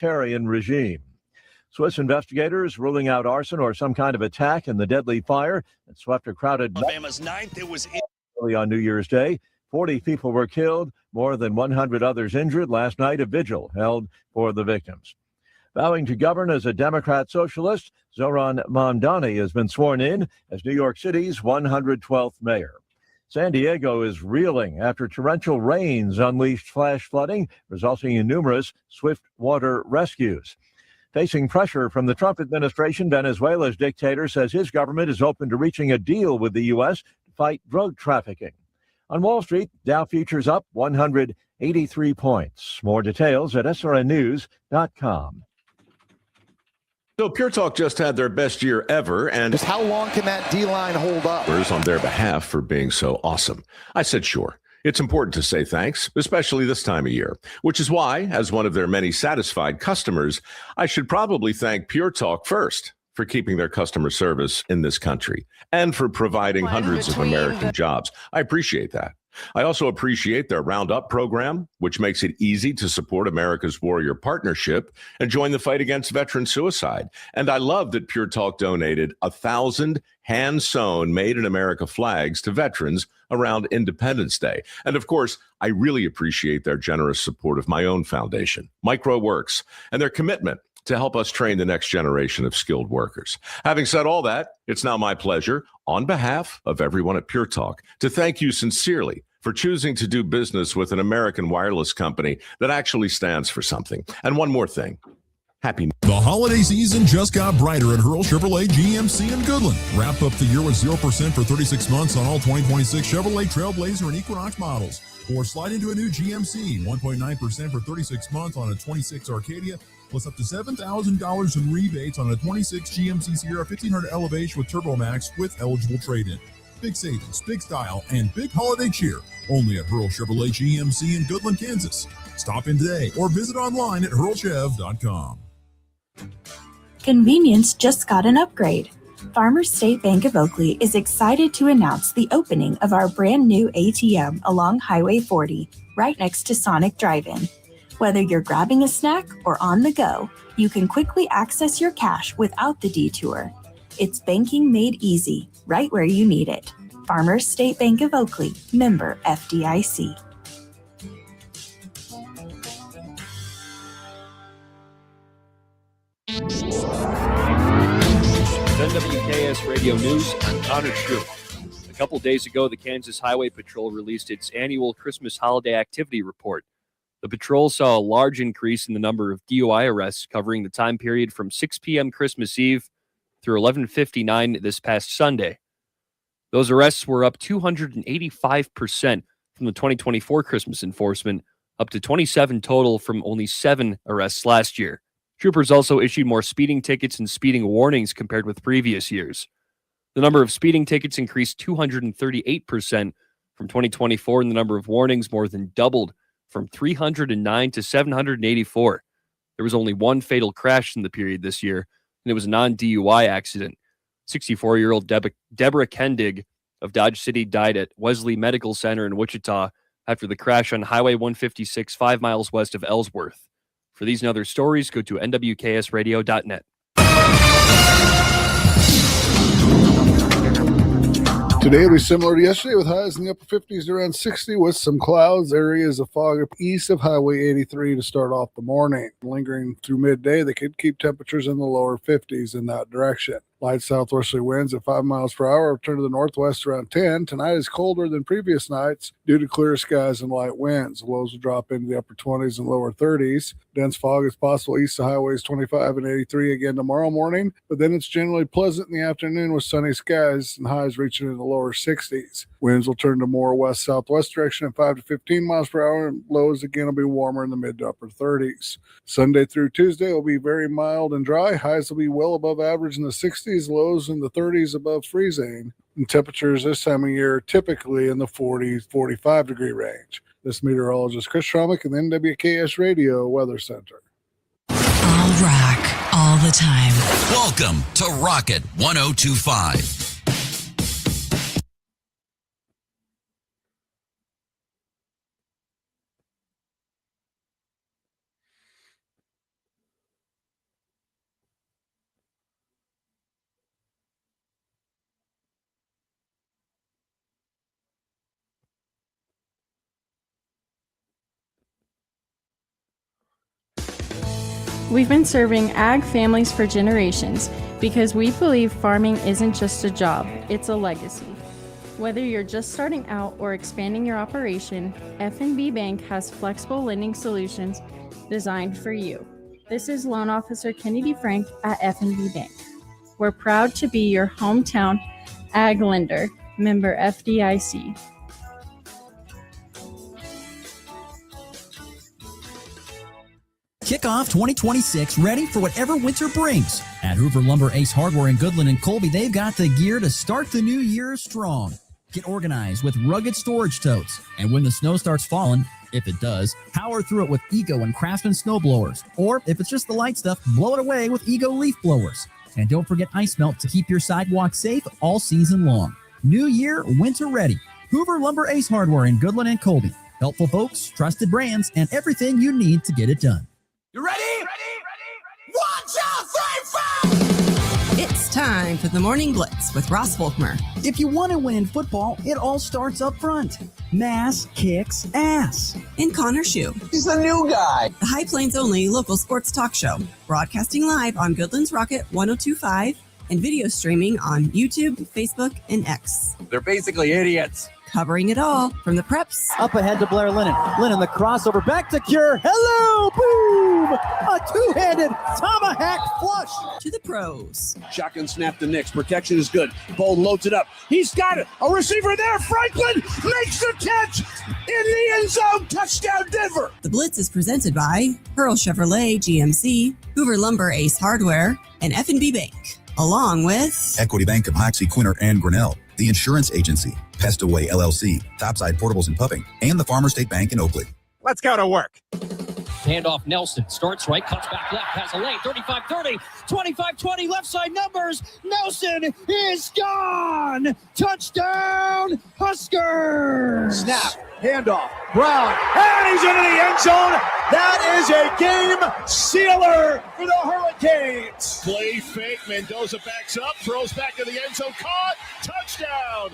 authoritarian regime. Swiss investigators ruling out arson or some kind of attack in the deadly fire that swept a crowded Alabama's ninth. It was early on New Year's Day. 40 people were killed, more than 100 others injured. Last night, a vigil held for the victims. Vowing to govern as a Democrat socialist, Zoran Mamdani has been sworn in as New York City's 112th mayor. San Diego is reeling after torrential rains unleashed flash flooding, resulting in numerous swift water rescues. Facing pressure from the Trump administration, Venezuela's dictator says his government is open to reaching a deal with the U.S. to fight drug trafficking. On Wall Street, Dow futures up 183 points. More details at srnnews.com. So Pure Talk just had their best year ever, and just how long can that D-line hold up? On their behalf for being so awesome. I said sure. It's important to say thanks, especially this time of year, which is why, as one of their many satisfied customers, I should probably thank Pure Talk first for keeping their customer service in this country and for providing hundreds of American jobs. I appreciate that. I also appreciate their Roundup program, which makes it easy to support America's Warrior Partnership and join the fight against veteran suicide. And I love that Pure Talk donated 1,000 hand-sewn Made in America flags to veterans around Independence Day. And of course, I really appreciate their generous support of my own foundation, MicroWorks, and their commitment to help us train the next generation of skilled workers. Having said all that, it's now my pleasure, on behalf of everyone at Pure Talk, to thank you sincerely for choosing to do business with an American wireless company that actually stands for something. And one more thing. Happy The holiday season just got brighter at Hurl Chevrolet GMC in Goodland. Wrap up the year with 0% for 36 months on all 2026 Chevrolet Trailblazer and Equinox models. Or slide into a new GMC, 1.9% for 36 months on a 26 Arcadia, plus up to $7,000 in rebates on a 26 GMC Sierra 1500 Elevation with Turbo Max with eligible trade-in. Big savings, big style, and big holiday cheer. Only at Hurl Chevrolet GMC in Goodland, Kansas. Stop in today or visit online at hurlchev.com. Convenience just got an upgrade. Farmers State Bank of Oakley is excited to announce the opening of our brand new ATM along Highway 40, right next to Sonic Drive-In. Whether you're grabbing a snack or on the go, you can quickly access your cash without the detour. It's banking made easy, right where you need it. Farmers State Bank of Oakley, member FDIC. WKS Radio News, I'm Connor Schuh. A couple days ago, the Kansas Highway Patrol released its annual Christmas holiday activity report. The patrol saw a large increase in the number of DUI arrests covering the time period from 6 p.m. Christmas Eve through 11:59 this past Sunday. Those arrests were up 285% from the 2024 Christmas enforcement, up to 27 total from only 7 arrests last year. Troopers also issued more speeding tickets and speeding warnings compared with previous years. The number of speeding tickets increased 238% from 2024, and the number of warnings more than doubled from 309 to 784. There was only one fatal crash in the period this year, and it was a non-DUI accident. 64-year-old Deborah Kendig of Dodge City died at Wesley Medical Center in Wichita after the crash on Highway 156, 5 miles west of Ellsworth. For these and other stories, go to nwksradio.net. Today will be similar to yesterday with highs in the upper 50s to around 60 with some clouds, areas of fog up east of Highway 83 to start off the morning. Lingering through midday, they could keep temperatures in the lower 50s in that direction. Light southwesterly winds at 5 miles per hour turn to the northwest around 10. Tonight is colder than previous nights due to clear skies and light winds. Lows will drop into the upper 20s and lower 30s. Dense fog is possible east of highways 25 and 83 again tomorrow morning, but then it's generally pleasant in the afternoon with sunny skies and highs reaching in the lower 60s. Winds will turn to more west-southwest direction at 5 to 15 miles per hour, and lows again will be warmer in the mid to upper 30s. Sunday through Tuesday will be very mild and dry. Highs will be well above average in the 60s, lows in the 30s above freezing, and temperatures this time of year typically in the 40s, 45 degree range. This meteorologist Chris Schromick in the NWKS Radio Weather Center. All rock, all the time. Welcome to Rocket 1025. We've been serving ag families for generations because we believe farming isn't just a job, it's a legacy. Whether you're just starting out or expanding your operation, F&B Bank has flexible lending solutions designed for you. This is Loan Officer Kennedy Frank at F&B Bank. We're proud to be your hometown ag lender, member FDIC. Kick off 2026 ready for whatever winter brings. At Hoover Lumber, Ace Hardware in Goodland and Colby, they've got the gear to start the new year strong. Get organized with rugged storage totes. And when the snow starts falling, if it does, power through it with Ego and Craftsman snow blowers. Or if it's just the light stuff, blow it away with Ego leaf blowers. And don't forget ice melt to keep your sidewalk safe all season long. New year, winter ready. Hoover Lumber, Ace Hardware in Goodland and Colby. Helpful folks, trusted brands, and everything you need to get it done. You ready? Ready? 1, 2, 3, 4! It's time for the Morning Blitz with Ross Volkmer. If you want to win in football, it all starts up front. Mass kicks ass. And Connor Schuh. He's the new guy. The High Plains only local sports talk show. Broadcasting live on Goodland's Rocket 102.5 and video streaming on YouTube, Facebook, and X. They're basically idiots. Covering it all from the preps. Up ahead to Blair Lennon. Lennon, the crossover back to Cure. Hello, boom! A two-handed tomahawk flush. To the pros. Shotgun snap to Nix. Protection is good. Bold loads it up. He's got it. A receiver there. Franklin makes the catch in the end zone. Touchdown, Denver. The Blitz is presented by Pearl Chevrolet GMC, Hoover Lumber Ace Hardware, and F&B Bank. Along with Equity Bank of Hoxie, Quinter, and Grinnell, the Insurance Agency, Pestaway LLC, Topside Portables and Pumping, and the Farmer State Bank in Oakley. Let's go to work. Handoff Nelson, starts right, cuts back left, has a lane, 35-30, 25-20, left side numbers. Nelson is gone. Touchdown, Huskers. Snap, handoff, Brown, and he's into the end zone. That is a game sealer for the Hurricanes. Play fake, Mendoza backs up, throws back to the end zone, caught, touchdown,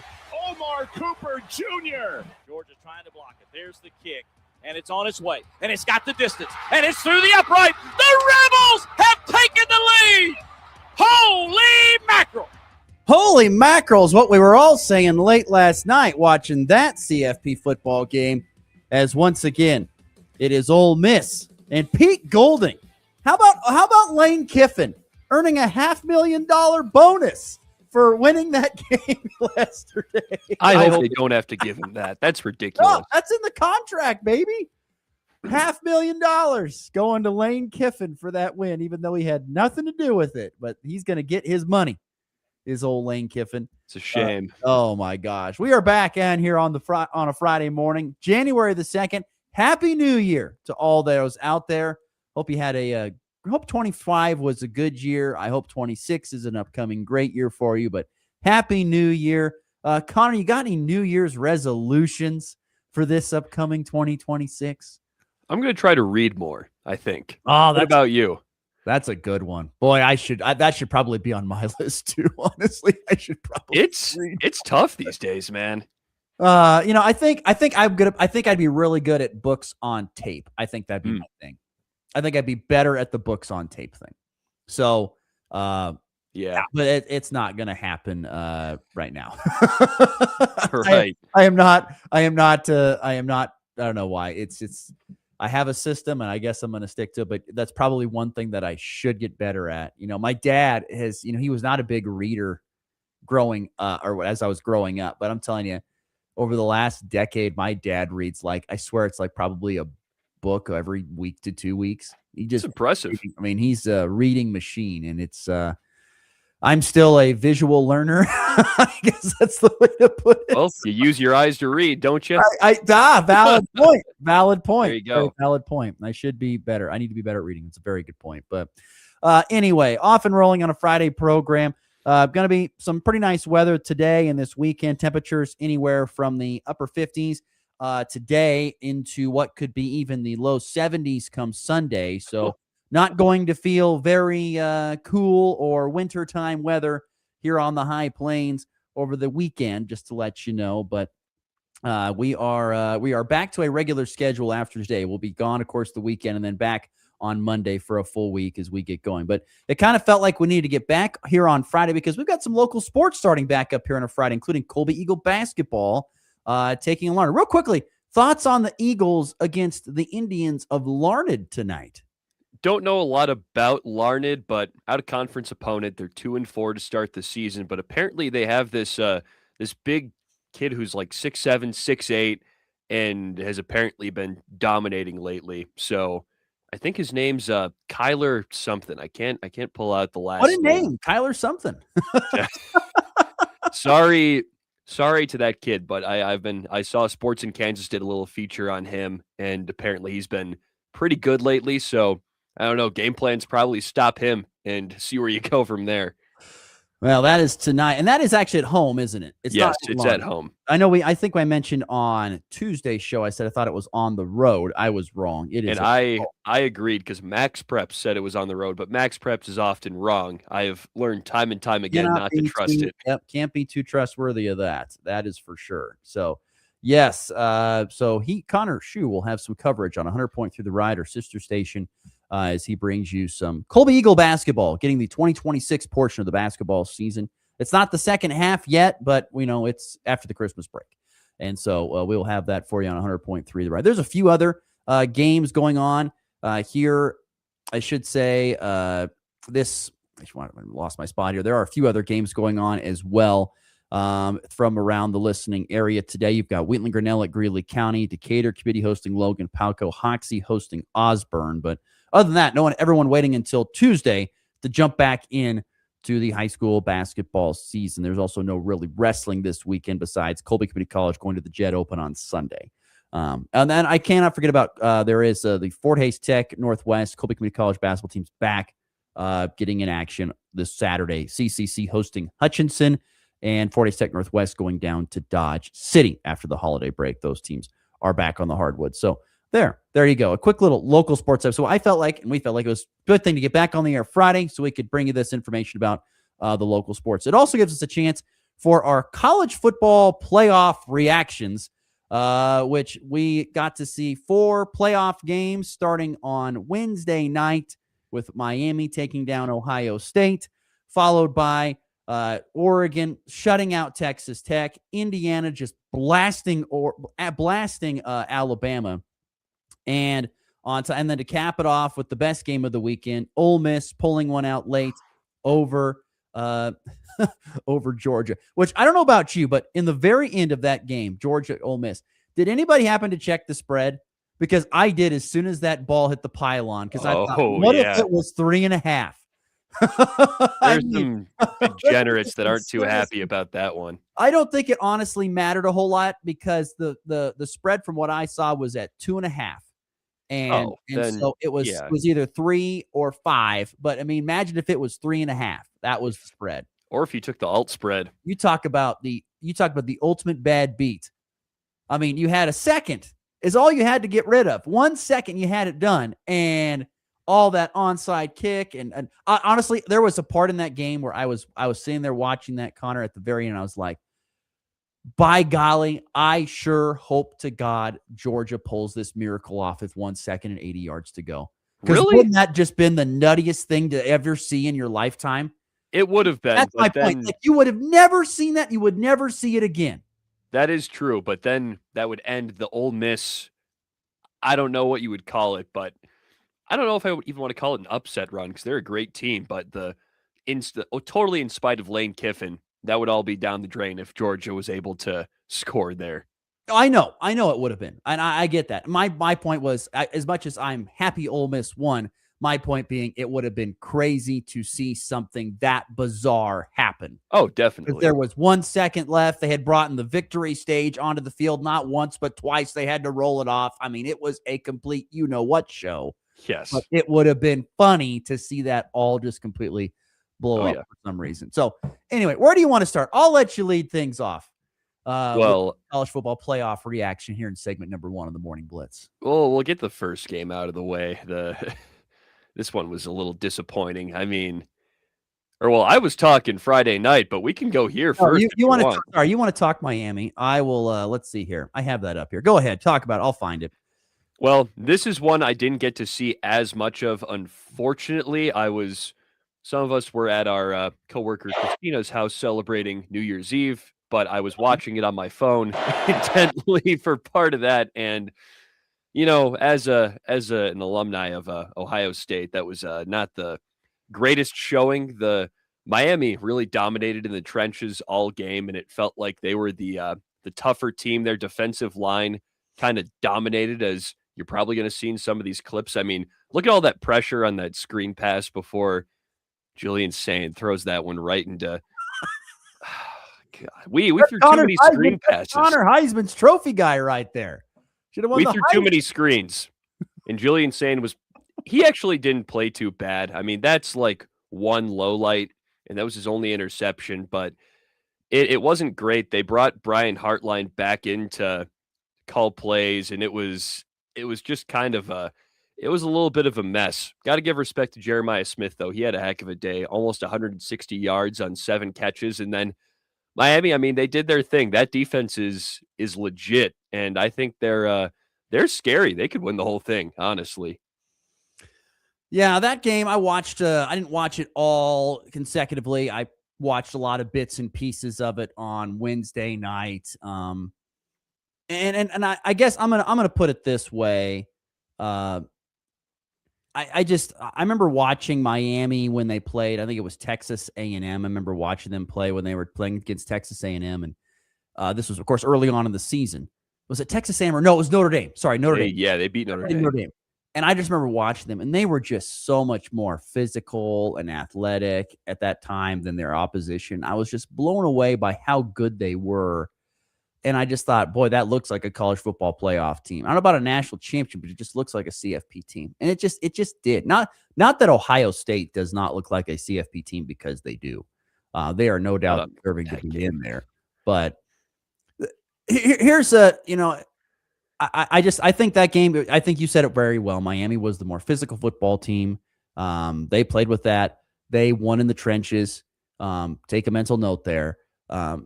Omar Cooper Jr. Georgia trying to block it. There's the kick. And it's on its way. And it's got the distance. And it's through the upright. The Rebels have taken the lead. Holy mackerel. Holy mackerel is what we were all saying late last night watching that CFP football game, as once again, it is Ole Miss and Pete Golding. How about Lane Kiffin earning a $500,000 bonus for winning that game yesterday? I hope they don't have to give him that. That's ridiculous. No, that's in the contract, baby. $500,000 going to Lane Kiffin for that win, even though he had nothing to do with it. But he's going to get his money, is old Lane Kiffin. It's a shame. Oh, my gosh. We are back on here on a Friday morning, January the 2nd. Happy New Year to all those out there. Hope you had hope 25 was a good year. I hope 26 is an upcoming great year for you, but Happy New Year. Connor, you got any New Year's resolutions for this upcoming 2026? I'm going to try to read more, I think. Oh, what about you? That's a good one. Boy, that should probably be on my list too, honestly. I should probably It's tough these days, man. I think I'd be really good at books on tape. I think that'd be my thing. I think I'd be better at the books on tape thing. So, yeah, but it's not going to happen right now. Right. I am not. I don't know why. I have a system and I guess I'm going to stick to it, but that's probably one thing that I should get better at. My dad he was not a big reader growing or as I was growing up, but I'm telling you, over the last decade, my dad reads I swear it's probably a book every week to 2 weeks. It's impressive. I mean, he's a reading machine, and it's I'm still a visual learner. I guess that's the way to put it. Well, you use your eyes to read, don't you? Valid point. Valid point. There you go. Very valid point. I should be better. I need to be better at reading. It's a very good point. But anyway, off and rolling on a Friday program. Going to be some pretty nice weather today and this weekend. Temperatures anywhere from the upper 50s today into what could be even the low 70s come Sunday. So not going to feel very cool or wintertime weather here on the high plains over the weekend, just to let you know. But we are back to a regular schedule after today. We'll be gone, of course, the weekend, and then back on Monday for a full week as we get going. But it kind of felt like we needed to get back here on Friday because we've got some local sports starting back up here on a Friday, including Colby Eagle basketball taking on Larned. Real quickly, thoughts on the Eagles against the Indians of Larned tonight? Don't know a lot about Larned, but out-of-conference opponent. They're 2-4 to start the season, but apparently they have this this big kid who's like 6'7", 6'8", and has apparently been dominating lately. So I think his name's Kyler something. I can't pull out the last What a name, Kyler something. Sorry to that kid, but I saw Sports in Kansas did a little feature on him, and apparently he's been pretty good lately. So I don't know. Game plans probably stop him and see where you go from there. Well, that is tonight, and that is actually at home, isn't it? Yes, it's at home. I know. I think I mentioned on Tuesday's show. I said I thought it was on the road. I was wrong. It is, and I agreed because Max Preps said it was on the road, but Max Preps is often wrong. I have learned time and time again not to trust it. Yep, can't be too trustworthy of that. That is for sure. So, yes. So Connor Schuh will have some coverage on 100.3 The Ride, our sister station. As he brings you some Colby Eagle basketball, getting the 2026 portion of the basketball season. It's not the second half yet, but we know it's after the Christmas break. And so we'll have that for you on 100.3 The Ride. There's a few other games going on here. I should say I lost my spot here. There are a few other games going on as well from around the listening area today. You've got Wheatland Grinnell at Greeley County, Decatur Committee hosting Logan, Palco, Hoxie hosting Osborne. But other than that, everyone waiting until Tuesday to jump back in to the high school basketball season. There's also no really wrestling this weekend besides Colby Community College going to the Jet Open on Sunday. And then I cannot forget about there is the Fort Hays Tech Northwest Colby Community College basketball teams back getting in action this Saturday. CCC hosting Hutchinson and Fort Hays Tech Northwest going down to Dodge City after the holiday break. Those teams are back on the hardwood. So there you go. A quick little local sports episode. So we felt like it was a good thing to get back on the air Friday so we could bring you this information about the local sports. It also gives us a chance for our college football playoff reactions, which we got to see 4 playoff games starting on Wednesday night with Miami taking down Ohio State, followed by Oregon shutting out Texas Tech, Indiana just blasting Alabama. And then to cap it off with the best game of the weekend, Ole Miss pulling one out late over Georgia, which I don't know about you, but in the very end of that game, Georgia, Ole Miss, did anybody happen to check the spread? Because I did as soon as that ball hit the pylon, because I thought, what if it was 3.5? There's some degenerates that aren't too happy about that one. I don't think it honestly mattered a whole lot because the spread from what I saw was at 2.5. And so it was either 3 or 5. But I mean, imagine if it was 3.5. That was the spread. Or if you took the alt spread. You talk about the ultimate bad beat. I mean, you had a second is all you had to get rid of. 1 second you had it done, and all that onside kick. And honestly, there was a part in that game where I was sitting there watching that, Connor, at the very end. I was like, by golly, I sure hope to God Georgia pulls this miracle off with 1 second and 80 yards to go. Really? Wouldn't that just been the nuttiest thing to ever see in your lifetime? It would have been. That's my point. Like, you would have never seen that. You would never see it again. That is true. But then that would end the Ole Miss. I don't know what you would call it, but I don't know if I would even want to call it an upset run because they're a great team. But totally in spite of Lane Kiffin, that would all be down the drain if Georgia was able to score there. I know it would have been. And I get that. My point was, as much as I'm happy Ole Miss won, my point being it would have been crazy to see something that bizarre happen. Oh, definitely. If there was 1 second left, they had brought in the victory stage onto the field, not once, but twice. They had to roll it off. I mean, it was a complete you-know-what show. Yes. But it would have been funny to see that all just completely blow up for some reason. So anyway, where do you want to start? I'll let you lead things off. Well, college football playoff reaction here in segment number 1 of the Morning Blitz. Well, we'll get the first game out of the way. This one was a little disappointing. I mean, I was talking Friday night, but we can go here first. You want to talk Miami? I will. Let's see here. I have that up here. Go ahead. Talk about it. I'll find it. Well, this is one I didn't get to see as much of, unfortunately. Some of us were at our coworker Christina's house celebrating New Year's Eve, but I was watching it on my phone intently for part of that. And, an alumni of Ohio State, that was not the greatest showing. The Miami really dominated in the trenches all game, and it felt like they were the tougher team. Their defensive line kind of dominated, as you're probably going to see in some of these clips. I mean, look at all that pressure on that screen pass before Julian Sane throws that one right into. God, we threw too many screen passes. Connor Heisman's trophy guy right there. Should have won. We threw too many screens, and Julian Sane he actually didn't play too bad. I mean, that's like one low light, and that was his only interception, but it wasn't great. They brought Brian Hartline back in to call plays, and it was just kind of it was a little bit of a mess. Got to give respect to Jeremiah Smith, though. He had a heck of a day, almost 160 yards on 7 catches. And then Miami, I mean, they did their thing. That defense is legit, and I think they're scary. They could win the whole thing, honestly. Yeah, that game I watched. I didn't watch it all consecutively. I watched a lot of bits and pieces of it on Wednesday night. And I guess I'm gonna put it this way. I remember watching Miami when they played. I think it was Texas A&M. I remember watching them play when they were playing against Texas A&M, and this was, of course, early on in the season. Was it Texas A&M or no? It was Notre Dame. Sorry, Notre Dame. Yeah, they beat Notre Dame. And I just remember watching them, and they were just so much more physical and athletic at that time than their opposition. I was just blown away by how good they were. And I just thought, boy, that looks like a college football playoff team. I don't know about a national championship, but it just looks like a CFP team. And it just did. Not that Ohio State does not look like a CFP team, because they do. They are no doubt deserving to be in there. But here's I think that game, I think you said it very well. Miami was the more physical football team. They played with that. They won in the trenches. Take a mental note there. I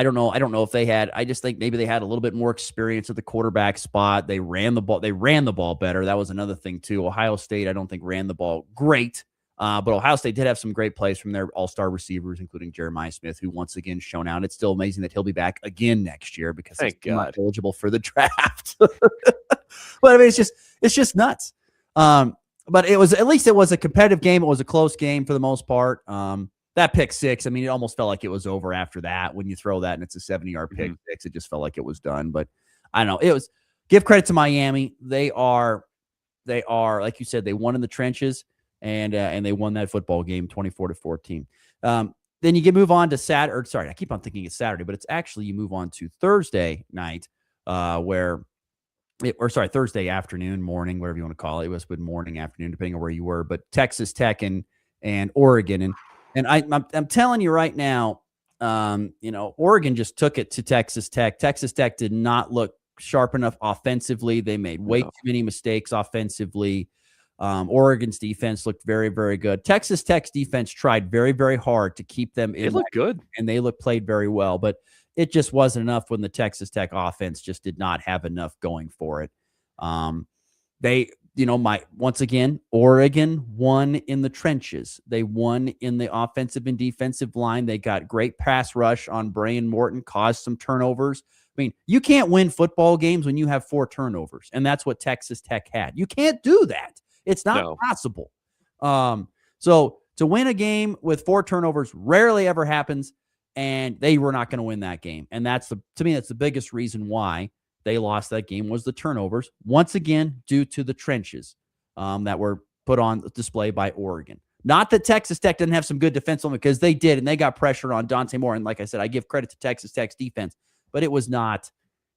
don't know if they had, I just think maybe they had a little bit more experience at the quarterback spot. They ran the ball better. That was another thing too. Ohio State, I don't think ran the ball great. But Ohio State did have some great plays from their all-star receivers, including Jeremiah Smith, who once again shown out. It's still amazing that he'll be back again next year, because he's not eligible for the draft. But I mean, it's just nuts. But at least it was a competitive game. It was a close game for the most part. That pick six, I mean, it almost felt like it was over after that. When you throw that and it's a 70-yard pick six, it just felt like it was done. But I don't know. Give credit to Miami. They are, like you said, they won in the trenches. And they won that football game 24-14. Then you move on to I keep on thinking it's Saturday, but it's actually, you move on to Thursday night, Thursday afternoon, morning, whatever you want to call it. It was morning, afternoon, depending on where you were. But Texas Tech and Oregon, and I'm telling you right now, Oregon just took it to Texas Tech. Texas Tech did not look sharp enough offensively. They made way too many mistakes offensively. Oregon's defense looked very, very good. Texas Tech's defense tried very, very hard to keep them in. It looked good, and they played very well, but it just wasn't enough when the Texas Tech offense just did not have enough going for it. Once again, Oregon won in the trenches. They won in the offensive and defensive line. They got great pass rush on Brian Morton, caused some turnovers. I mean, you can't win football games when you have 4 turnovers, and that's what Texas Tech had. You can't do that. It's not possible. So to win a game with 4 turnovers rarely ever happens, and they were not going to win that game. And to me, that's the biggest reason why they lost that game, was the turnovers, once again, due to the trenches that were put on display by Oregon. Not that Texas Tech didn't have some good defense on them, because they did, and they got pressure on Dante Moore. And like I said, I give credit to Texas Tech's defense, but it was not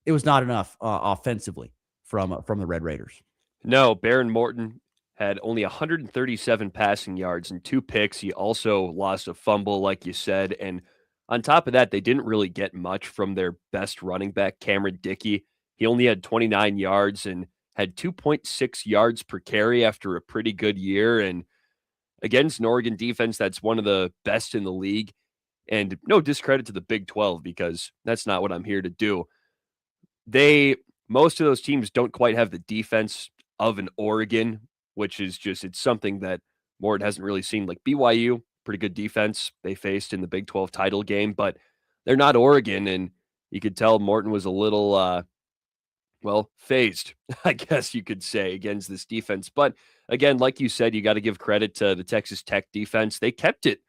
enough offensively from the Red Raiders. No, Baron Morton had only 137 passing yards and 2 picks. He also lost a fumble, like you said. And on top of that, they didn't really get much from their best running back, Cameron Dickey. He only had 29 yards and had 2.6 yards per carry after a pretty good year. And against an Oregon defense that's one of the best in the league. And no discredit to the Big 12, because that's not what I'm here to do. They most of those teams don't quite have the defense of an Oregon, which is just, it's something that Morton hasn't really seen. Like BYU, pretty good defense they faced in the Big 12 title game, but they're not Oregon. And you could tell Morton was a little, phased, I guess you could say, against this defense. But again, like you said, you got to give credit to the Texas Tech defense. They kept it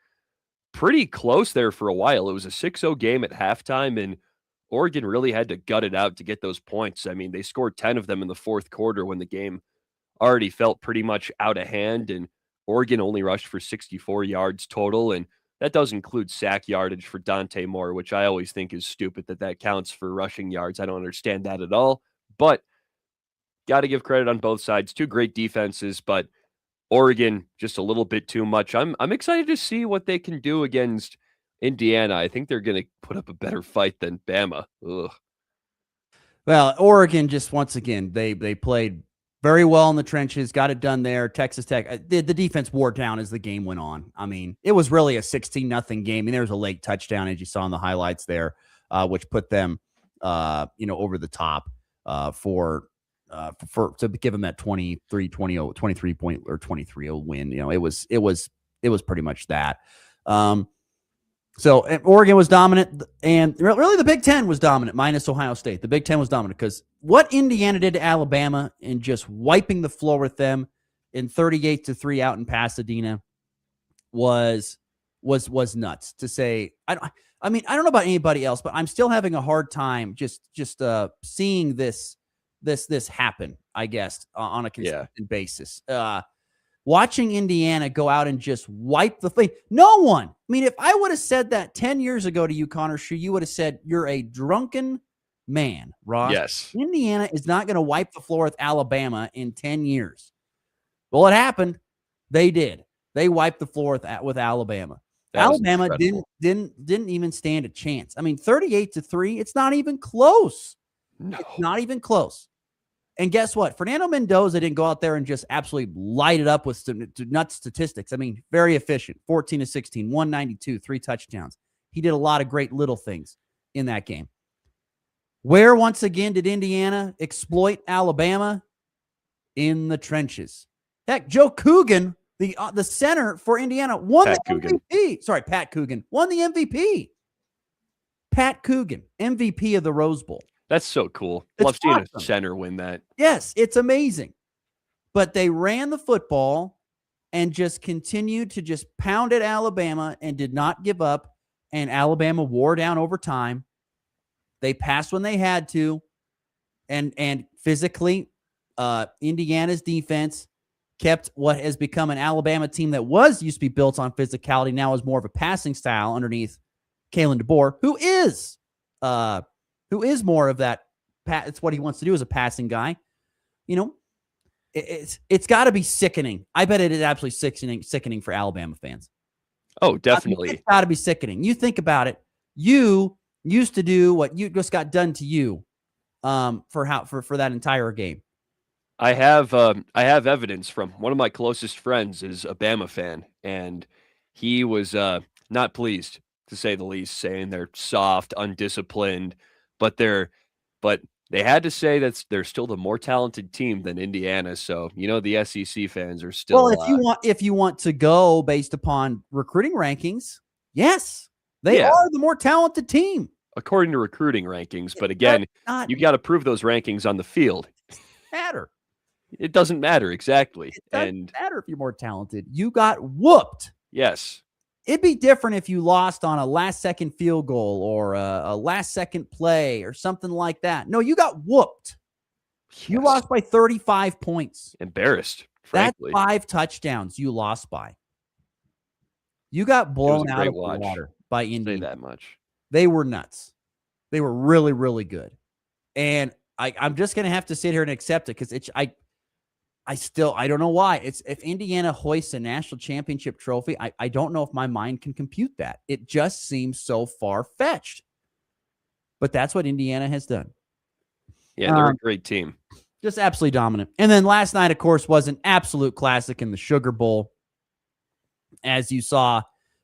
pretty close there for a while. It was a 6-0 game at halftime, and Oregon really had to gut it out to get those points. I mean, they scored 10 of them in the fourth quarter when the game already felt pretty much out of hand, and Oregon only rushed for 64 yards total, and that does include sack yardage for Dante Moore, which I always think is stupid that counts for rushing yards. I don't understand that at all, but got to give credit on both sides. Two great defenses, but Oregon just a little bit too much. I'm excited to see what they can do against Indiana. I think they're going to put up a better fight than Bama. Ugh. Well, Oregon just, once again, they played very well in the trenches, got it done there. Texas Tech, the defense wore down as the game went on. I mean, it was really a 16-0 game. I mean, there was a late touchdown, as you saw in the highlights there, which put them, over the top to give them that 23 point or 23-0 win. It was pretty much that. So Oregon was dominant, and really the Big Ten was dominant, minus Ohio State. The Big Ten was dominant because what Indiana did to Alabama and just wiping the floor with them in 38-3 out in Pasadena was nuts. To say, I don't know about anybody else, but I'm still having a hard time just seeing this happen, I guess, on a consistent basis. Watching Indiana go out and just wipe the thing. No one. I mean, if I would have said that 10 years ago to you, Connor Schuh, you would have said, you're a drunken man, Ross. Yes. Indiana is not going to wipe the floor with Alabama in 10 years. Well, it happened. They did. They wiped the floor with Alabama. Alabama didn't even stand a chance. I mean, 38-3, it's not even close. No. It's not even close. And guess what? Fernando Mendoza didn't go out there and just absolutely light it up with some nuts statistics. I mean, very efficient. 14-16, 192, 3 touchdowns. He did a lot of great little things in that game. Where, once again, did Indiana exploit Alabama? In the trenches. Heck, Joe Coogan, the center for Indiana, won the MVP. Sorry, Pat Coogan won the MVP. Pat Coogan, MVP of the Rose Bowl. That's so cool. Love seeing a center win that. Yes, it's amazing. But they ran the football and just continued to just pound at Alabama and did not give up. And Alabama wore down over time. They passed when they had to. And physically, Indiana's defense kept what has become an Alabama team that used to be built on physicality, now is more of a passing style underneath Kalen DeBoer, who is more of that. It's what he wants to do as a passing guy. It's got to be sickening. I bet it is absolutely sickening for Alabama fans. Oh, definitely. It's got to be sickening. You think about it. You used to do what you just got done to you for that entire game. I have evidence from one of my closest friends is a Bama fan, and he was not pleased, to say the least, saying they're soft, undisciplined, but they had to say that they're still the more talented team than Indiana. So, the SEC fans are still. Well, if you want to go based upon recruiting rankings, yes, they are the more talented team. According to recruiting rankings. But again, you got to prove those rankings on the field. Matter. It doesn't matter. Exactly. It doesn't matter if you're more talented. You got whooped. Yes. It'd be different if you lost on a last-second field goal or a last-second play or something like that. No, you got whooped. Yes. You lost by 35 points. Embarrassed, frankly. That's 5 touchdowns you lost by. You got blown out of the water by Indiana. Say that much. They were nuts. They were really, really good. And I'm just going to have to sit here and accept it because I don't know why. If Indiana hoists a national championship trophy, I don't know if my mind can compute that. It just seems so far-fetched. But that's what Indiana has done. Yeah, they're a great team. Just absolutely dominant. And then last night, of course, was an absolute classic in the Sugar Bowl. As you saw,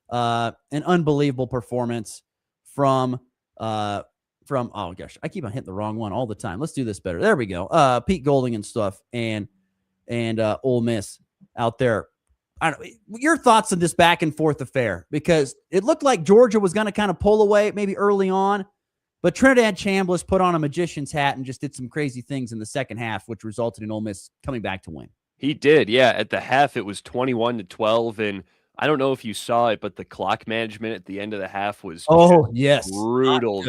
an unbelievable performance from from, oh gosh, I keep on hitting the wrong one all the time. Let's do this better. There we go. Pete Golding and stuff and Ole Miss out there. I don't know, your thoughts on this back and forth affair, because it looked like Georgia was going to kind of pull away maybe early on, but Trinidad Chambliss put on a magician's hat and just did some crazy things in the second half, which resulted in Ole Miss coming back to win. He did, yeah. At the half, it was 21-12, and I don't know if you saw it, but the clock management at the end of the half was yes, brutal.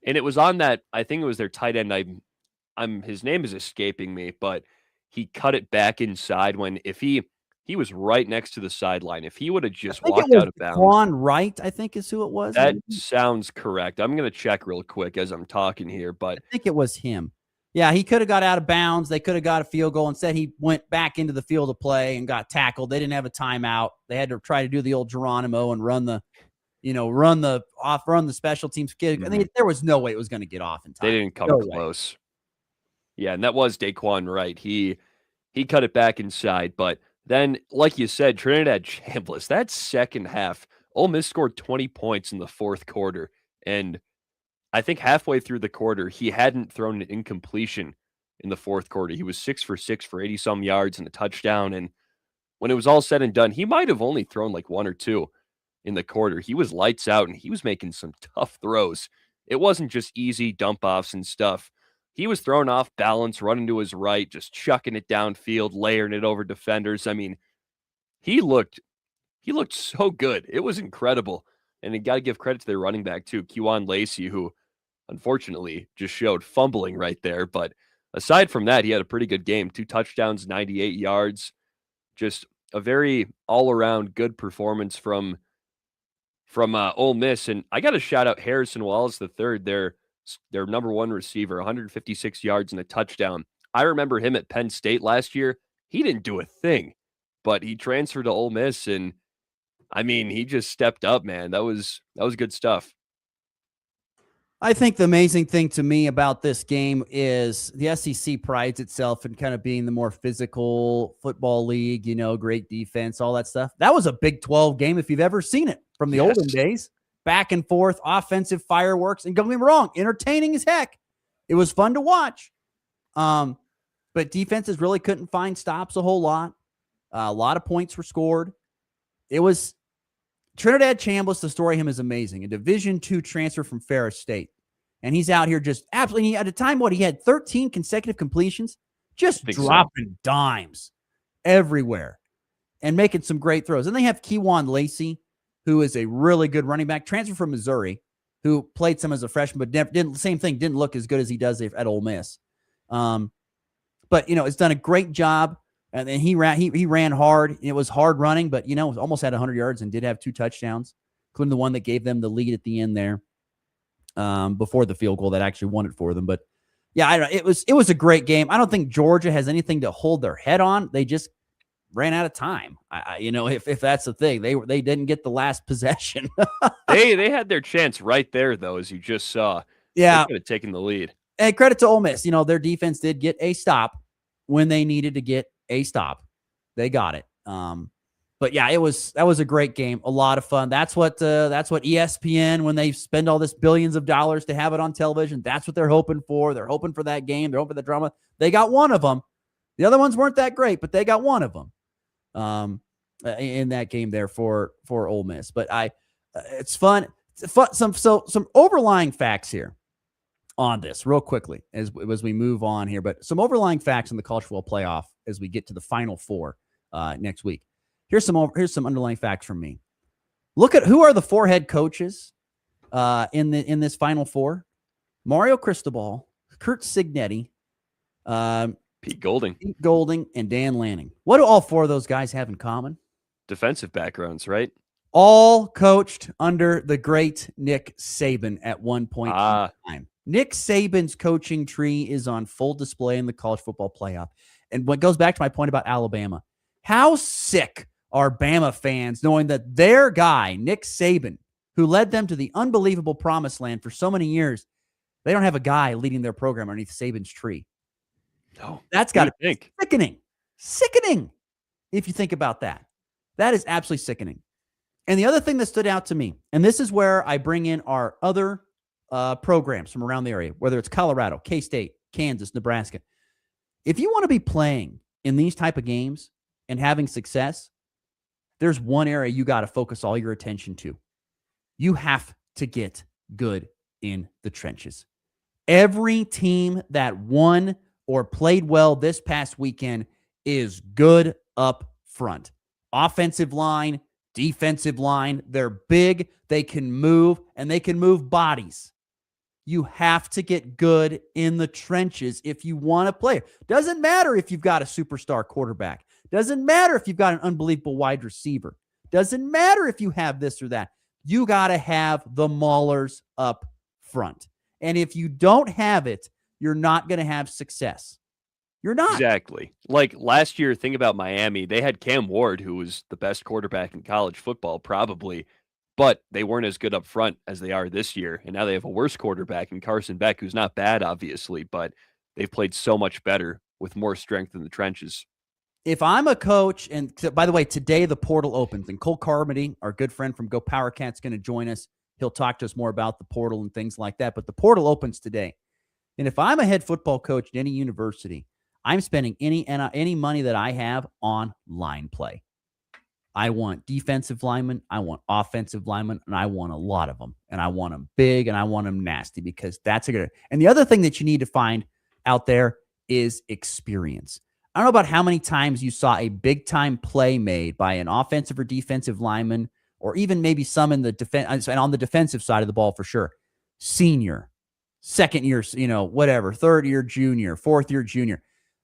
And it was on that, I think it was their tight end. His name is escaping me, but he cut it back inside when he was right next to the sideline. If he would have just walked out of bounds. Quan Wright, I think is who it was. That sounds correct. I'm going to check real quick as I'm talking here, but I think it was him. Yeah, he could have got out of bounds. They could have got a field goal. Instead, he went back into the field of play and got tackled. They didn't have a timeout. They had to try to do the old Geronimo and run the special teams kick. I mean, there was no way it was going to get off in time. They didn't come close. Yeah, and that was Daquan Wright. He cut it back inside, but then, like you said, Trinidad Chambliss, that second half, Ole Miss scored 20 points in the fourth quarter, and I think halfway through the quarter, he hadn't thrown an incompletion in the fourth quarter. He was 6 for 6 for 80-some yards and a touchdown, and when it was all said and done, he might have only thrown like 1 or 2 in the quarter. He was lights out, and he was making some tough throws. It wasn't just easy dump-offs and stuff. He was thrown off balance, running to his right, just chucking it downfield, layering it over defenders. I mean, he looked so good. It was incredible. And you got to give credit to their running back, too, Kewan Lacey, who unfortunately just showed fumbling right there. But aside from that, he had a pretty good game. 2 touchdowns, 98 yards. Just a very all-around good performance from Ole Miss. And I got to shout out Harrison Wallace III, their number 1 receiver, 156 yards and a touchdown. I remember him at Penn State last year. He didn't do a thing, but he transferred to Ole Miss, and I mean, he just stepped up, man. That was good stuff. I think the amazing thing to me about this game is the SEC prides itself in kind of being the more physical football league, great defense, all that stuff. That was a Big 12 game if you've ever seen it from the olden days. Back and forth, offensive fireworks, and don't get me wrong, entertaining as heck. It was fun to watch. But defenses really couldn't find stops a whole lot. A lot of points were scored. It was Trinidad Chambliss, the story of him is amazing. A Division II transfer from Ferris State. And he's out here just absolutely, at a time, he had 13 consecutive completions, just dropping dimes everywhere and making some great throws. And they have Kewan Lacey, who is a really good running back, transfer from Missouri, who played some as a freshman, but didn't look as good as he does at Ole Miss. But it's done a great job. And then he ran hard. It was hard running, but almost had 100 yards and did have 2 touchdowns, including the one that gave them the lead at the end there, before the field goal that actually won it for them. But yeah, I don't know. It was a great game. I don't think Georgia has anything to hold their head on. They just ran out of time. If that's the thing, they didn't get the last possession. they had their chance right there, though, as you just saw. Yeah, they could have taken the lead. And credit to Ole Miss. Their defense did get a stop when they needed to get a stop. They got it. But yeah, that was a great game. A lot of fun. That's what ESPN, when they spend all this billions of dollars to have it on television, that's what they're hoping for. They're hoping for that game. They're hoping for the drama. They got one of them. The other ones weren't that great, but they got one of them. In that game there for Ole Miss. But it's fun. Some overlying facts here on this real quickly as we move on here, but some overlying facts in the college football playoff as we get to the Final Four next week. Here's some underlying facts from me. Look at who are the 4 head coaches in this Final Four: Mario Cristobal, Kurt Signetti, Pete Golding, and Dan Lanning. What do all 4 of those guys have in common? Defensive backgrounds, right? All coached under the great Nick Saban at one point in time. Nick Saban's coaching tree is on full display in the college football playoff. And what goes back to my point about Alabama, how sick are Bama fans knowing that their guy, Nick Saban, who led them to the unbelievable promised land for so many years, they don't have a guy leading their program underneath Saban's tree. No, that's got to be sickening. If you think about that, that is absolutely sickening. And the other thing that stood out to me, and this is where I bring in our other programs from around the area, whether it's Colorado, K-State, Kansas, Nebraska. If you want to be playing in these type of games and having success, there's one area you got to focus all your attention to. You have to get good in the trenches. Every team that won or played well this past weekend is good up front. Offensive line, defensive line, they're big, they can move, and they can move bodies. You have to get good in the trenches if you want to play. Doesn't matter if you've got a superstar quarterback. Doesn't matter if you've got an unbelievable wide receiver. Doesn't matter if you have this or that. You got to have the maulers up front. And if you don't have it, you're not going to have success. You're not. Exactly. Like last year, think about Miami. They had Cam Ward, who was the best quarterback in college football, probably, but they weren't as good up front as they are this year. And now they have a worse quarterback in Carson Beck, who's not bad, obviously, but they've played so much better with more strength in the trenches. If I'm a coach, and by the way, today the portal opens, and Cole Carmody, our good friend from Go Power Cats, going to join us. He'll talk to us more about the portal and things like that, but the portal opens today. And if I'm a head football coach at any university, I'm spending any money that I have on line play. I want defensive linemen, I want offensive linemen, and I want a lot of them. And I want them big, and I want them nasty, because that's a good. And the other thing that you need to find out there is experience. I don't know about how many times you saw a big-time play made by an offensive or defensive lineman, or even maybe some in the defense, and on the defensive side of the ball for sure. Senior, second year, whatever, third year junior, fourth year junior.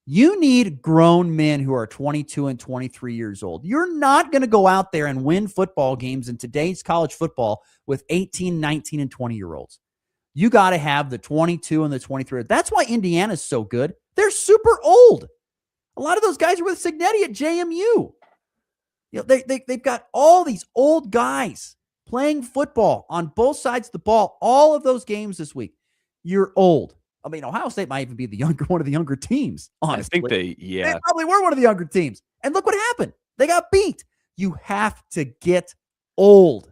You need grown men who are 22 and 23 years old. You're not going to go out there and win football games in today's college football with 18, 19, and 20-year-olds. You got to have the 22 and the 23. That's why Indiana's so good. They're super old. A lot of those guys are with Signetti at JMU. They've got all these old guys playing football on both sides of the ball, all of those games this week. You're old. I mean, Ohio State might even be one of the younger teams, honestly. I think they probably were one of the younger teams. And look what happened. They got beat. You have to get old.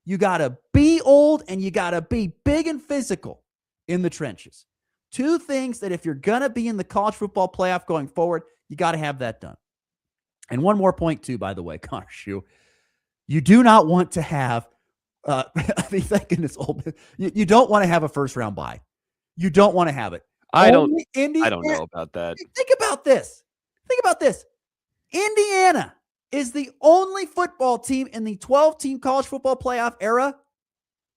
You got to be old, and you got to be big and physical in the trenches. Two things that if you're going to be in the college football playoff going forward, you got to have that done. And one more point, too, by the way, Connor Schuh. You do not want to have, thank goodness, you don't want to have a first-round bye. You don't want to have it. I don't know about that. Think about this. Indiana is the only football team in the 12-team college football playoff era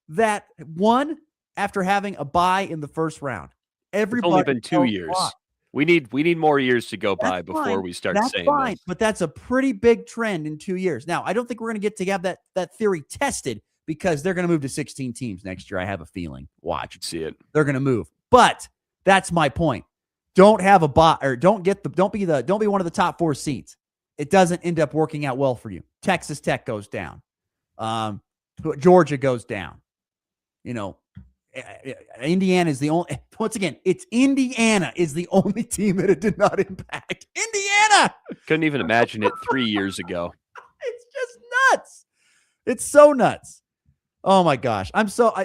that won after having a bye in the first round. It's only been 2 years. We need more years to go by before we start saying this. But that's a pretty big trend in 2 years. Now, I don't think we're going to get to have that theory tested, because they're going to move to 16 teams next year. I have a feeling. Watch. See it. They're going to move. But that's my point. Don't have a bot, or don't be one of the top 4 seeds. It doesn't end up working out well for you. Texas Tech goes down. Georgia goes down. Indiana is the only, once again, it's Indiana is the only team that it did not impact. Indiana! Couldn't even imagine it 3 years ago. It's just nuts. It's so nuts. Oh my gosh.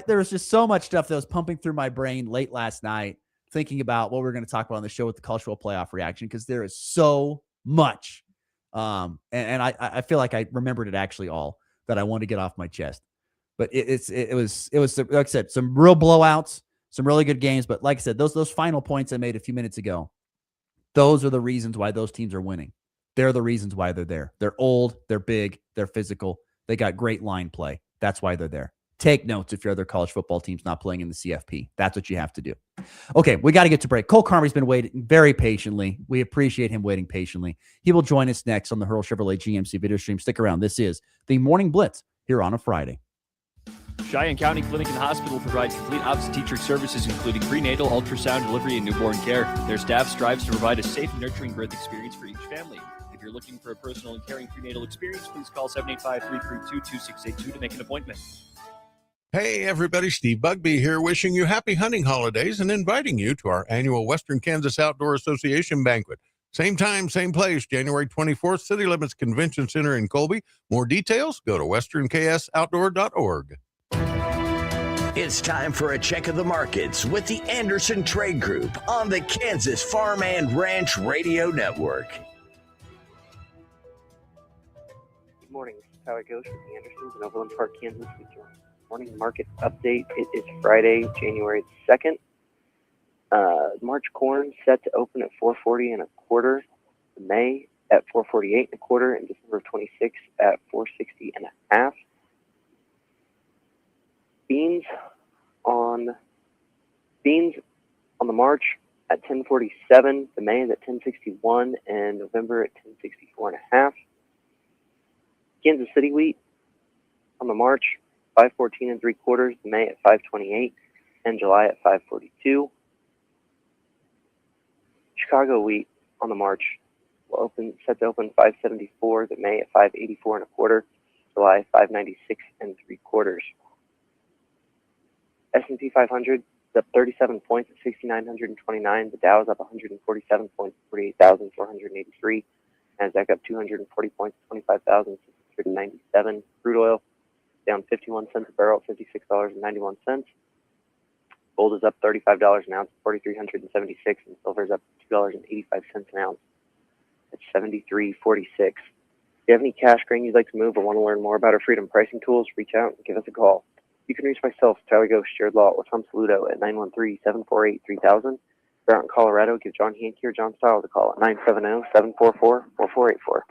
There was just so much stuff that was pumping through my brain late last night, thinking about what we're going to talk about on the show with the cultural playoff reaction, because there is so much. And I feel like I remembered it actually all that I wanted to get off my chest. But it was like I said, some real blowouts, some really good games. But like I said, those final points I made a few minutes ago, those are the reasons why those teams are winning. They're the reasons why they're there. They're old, they're big, they're physical. They got great line play. That's why they're there. Take notes if your other college football team's not playing in the CFP. That's what you have to do. Okay, we got to get to break. Cole Carmey's been waiting very patiently. We appreciate him waiting patiently. He will join us next on the Hurl Chevrolet GMC video stream. Stick around. This is the Morning Blitz here on a Friday. Cheyenne County Clinic and Hospital provides complete obstetric services, including prenatal, ultrasound, delivery, and newborn care. Their staff strives to provide a safe and nurturing birth experience for each family. If you're looking for a personal and caring prenatal experience, please call 785-332-2682 to make an appointment. Hey everybody, Steve Bugby here, wishing you happy hunting holidays and inviting you to our annual Western Kansas Outdoor Association banquet. Same time, same place, January 24th, City Limits Convention Center in Colby. More details, go to westernksoutdoor.org. It's time for a check of the markets with the Anderson Trade Group on the Kansas Farm and Ranch Radio Network. Good morning. This is Tyler Ghost with the Andersons in Overland Park, Kansas. With your morning market update. It is Friday, January 2nd. March corn set to open at $4.40 1/4. May at $4.48 1/4, and December of 26 at $4.60 1/2. Beans on the March at $10.47. The May is at $10.61, and November at $10.64 1/2. Kansas City wheat on the March $5.14 3/4. The May at $5.28, and July at $5.42. Chicago wheat on the March will set to open $5.74. The May at $5.84 1/4. July $5.96 3/4. S&P 500 is up 37 points at 6,929. The Dow is up 147 points at 48,483. Nasdaq up 240 points at 25,697. Crude oil down 51 cents a barrel at $56.91. Gold is up $35 an ounce at $4,376, and silver is up $2.85 an ounce at $73.46. If you have any cash grain you'd like to move or want to learn more about our freedom pricing tools, reach out and give us a call. You can reach myself, Tyler Ghost, Jared Law, or Tom Saludo at 913-748-3000. If you're out in Colorado, give John Hankey or John Stiles a call at 970-744-4484.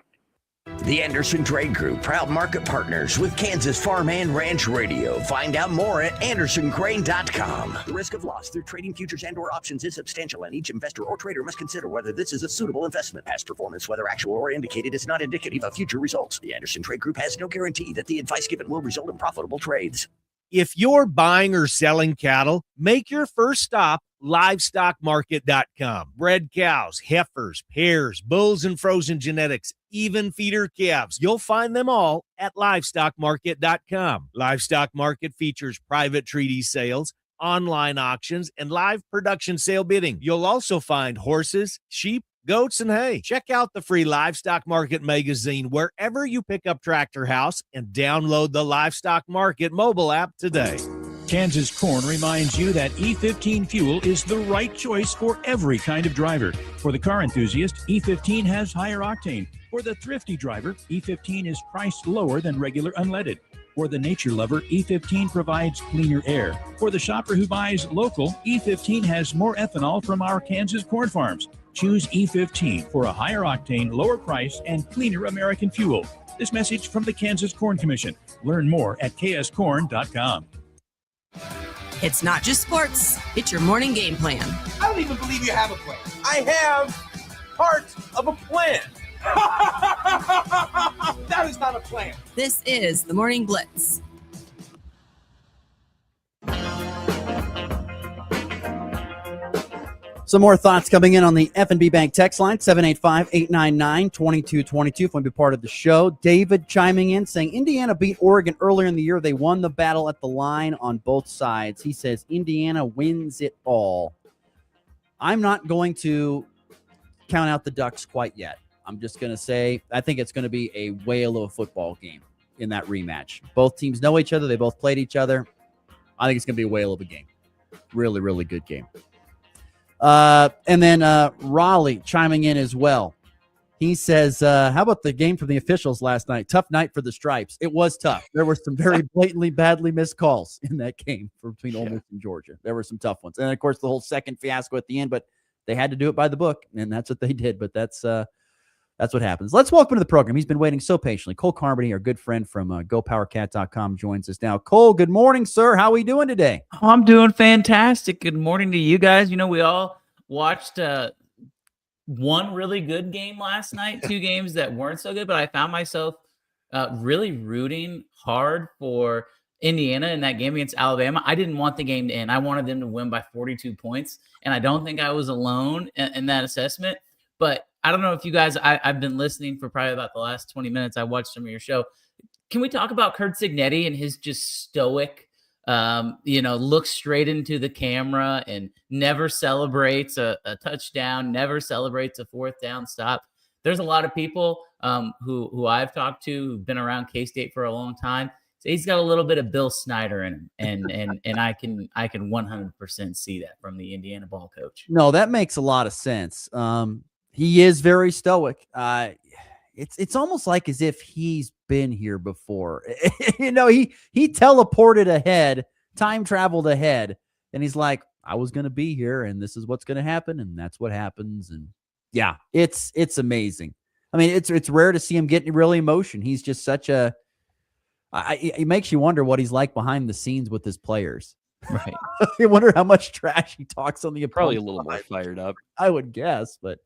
The Anderson Trade Group, proud market partners with Kansas Farm and Ranch Radio. Find out more at andersongrain.com. The risk of loss through trading futures and or options is substantial, and each investor or trader must consider whether this is a suitable investment. Past performance, whether actual or indicated, is not indicative of future results. The Anderson Trade Group has no guarantee that the advice given will result in profitable trades. If you're buying or selling cattle, make your first stop livestockmarket.com. Bred cows, heifers, pairs, bulls and frozen genetics, even feeder calves. You'll find them all at livestockmarket.com. Livestock Market features private treaty sales, online auctions, and live production sale bidding. You'll also find horses, sheep, goats, and hay. Check out the free Livestock Market magazine wherever you pick up Tractor House, and download the Livestock Market mobile app today. Kansas Corn reminds you that E15 fuel is the right choice for every kind of driver. For the car enthusiast, E15 has higher octane. For the thrifty driver, E15 is priced lower than regular unleaded. For the nature lover, E15 provides cleaner air. For the shopper who buys local, E15 has more ethanol from our Kansas corn farms. Choose E15 for a higher octane, lower price, and cleaner American fuel. This message from the Kansas Corn Commission. Learn more at kscorn.com. It's not just sports, it's your morning game plan. I don't even believe you have a plan. I have part of a plan. That is not a plan. This is the Morning Blitz. Some more thoughts coming in on the F&B Bank text line, 785-899-2222. If you want to be part of the show. David chiming in saying, Indiana beat Oregon earlier in the year. They won the battle at the line on both sides. He says, Indiana wins it all. I'm not going to count out the Ducks quite yet. I'm just going to say I think it's going to be a whale of a football game in that rematch. Both teams know each other. They both played each other. I think it's going to be a whale of a game. Really, really good game. And then Raleigh chiming in as well. He says, how about the game from the officials last night? Tough night for the Stripes. It was tough. There were some very blatantly, badly missed calls in that game between Ole Miss and Georgia. There were some tough ones. And, of course, the whole second fiasco at the end, but they had to do it by the book, and that's what they did. But that's what happens. Let's welcome to the program. He's been waiting so patiently. Cole Carmody, our good friend from GoPowerCat.com, joins us now. Cole, good morning, sir. How are we doing today? Oh, I'm doing fantastic. Good morning to you guys. You know, we all watched one really good game last night, two games that weren't so good, but I found myself really rooting hard for Indiana in that game against Alabama. I didn't want the game to end. I wanted them to win by 42 points, and I don't think I was alone in that assessment. But I don't know if you guys, I've been listening for probably about the last 20 minutes. I watched some of your show. Can we talk about Curt Cignetti and his just stoic, looks straight into the camera and never celebrates a touchdown, never celebrates a fourth down stop? There's a lot of people who I've talked to who've been around K-State for a long time So he's got a little bit of Bill Snyder in him, and I can 100% see that from the Indiana ball coach. No, that makes a lot of sense. He is very stoic. It's almost like as if he's been here before. He teleported ahead, time traveled ahead, and he's like, I was going to be here, and this is what's going to happen, and that's what happens. And yeah, it's amazing. I mean, it's rare to see him get really emotion. He's just such a. It makes you wonder what he's like behind the scenes with his players. Right. I wonder how much trash he talks on the opponent. Probably a little more fired up, I would guess, but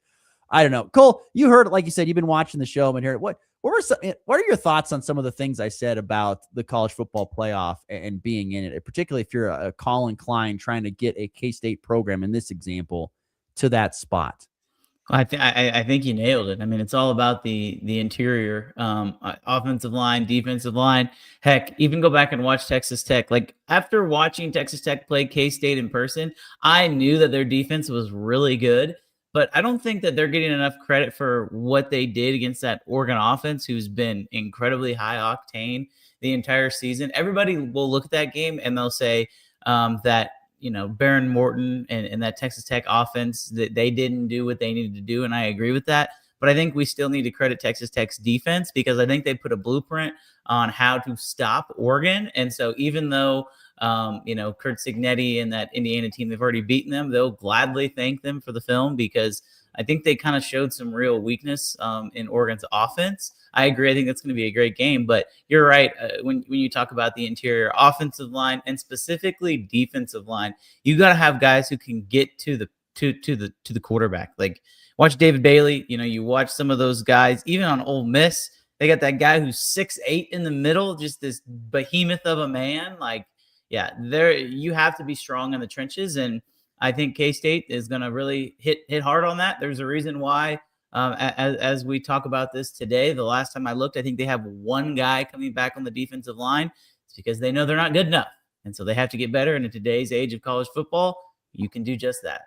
I don't know. Cole, you heard it, like you said, you've been watching the show and heard what are your thoughts on some of the things I said about the college football playoff and being in it, particularly if you're a Colin Klein trying to get a K-State program in this example to that spot? I think you nailed it. I mean, it's all about the interior, offensive line, defensive line. Heck, even go back and watch Texas Tech. Like, after watching Texas Tech play K-State in person, I knew that their defense was really good, but I don't think that they're getting enough credit for what they did against that Oregon offense, who's been incredibly high octane the entire season. Everybody will look at that game and they'll say that, Baron Morton and that Texas Tech offense, that they didn't do what they needed to do. And I agree with that. But I think we still need to credit Texas Tech's defense, because I think they put a blueprint on how to stop Oregon. And so even though, Kurt Cignetti and that Indiana team, they've already beaten them, they'll gladly thank them for the film, because I think they kind of showed some real weakness in Oregon's offense. I agree. I think that's going to be a great game, but you're right. When you talk about the interior offensive line and specifically defensive line, you got to have guys who can get to the quarterback. Like, watch David Bailey. You watch some of those guys, even on Ole Miss, they got that guy who's 6'8" in the middle, just this behemoth of a man. Like, yeah, you have to be strong in the trenches. And I think K-State is going to really hit hard on that. There's a reason why, as we talk about this today, the last time I looked, I think they have one guy coming back on the defensive line. It's because they know they're not good enough. And so they have to get better. And in today's age of college football, you can do just that.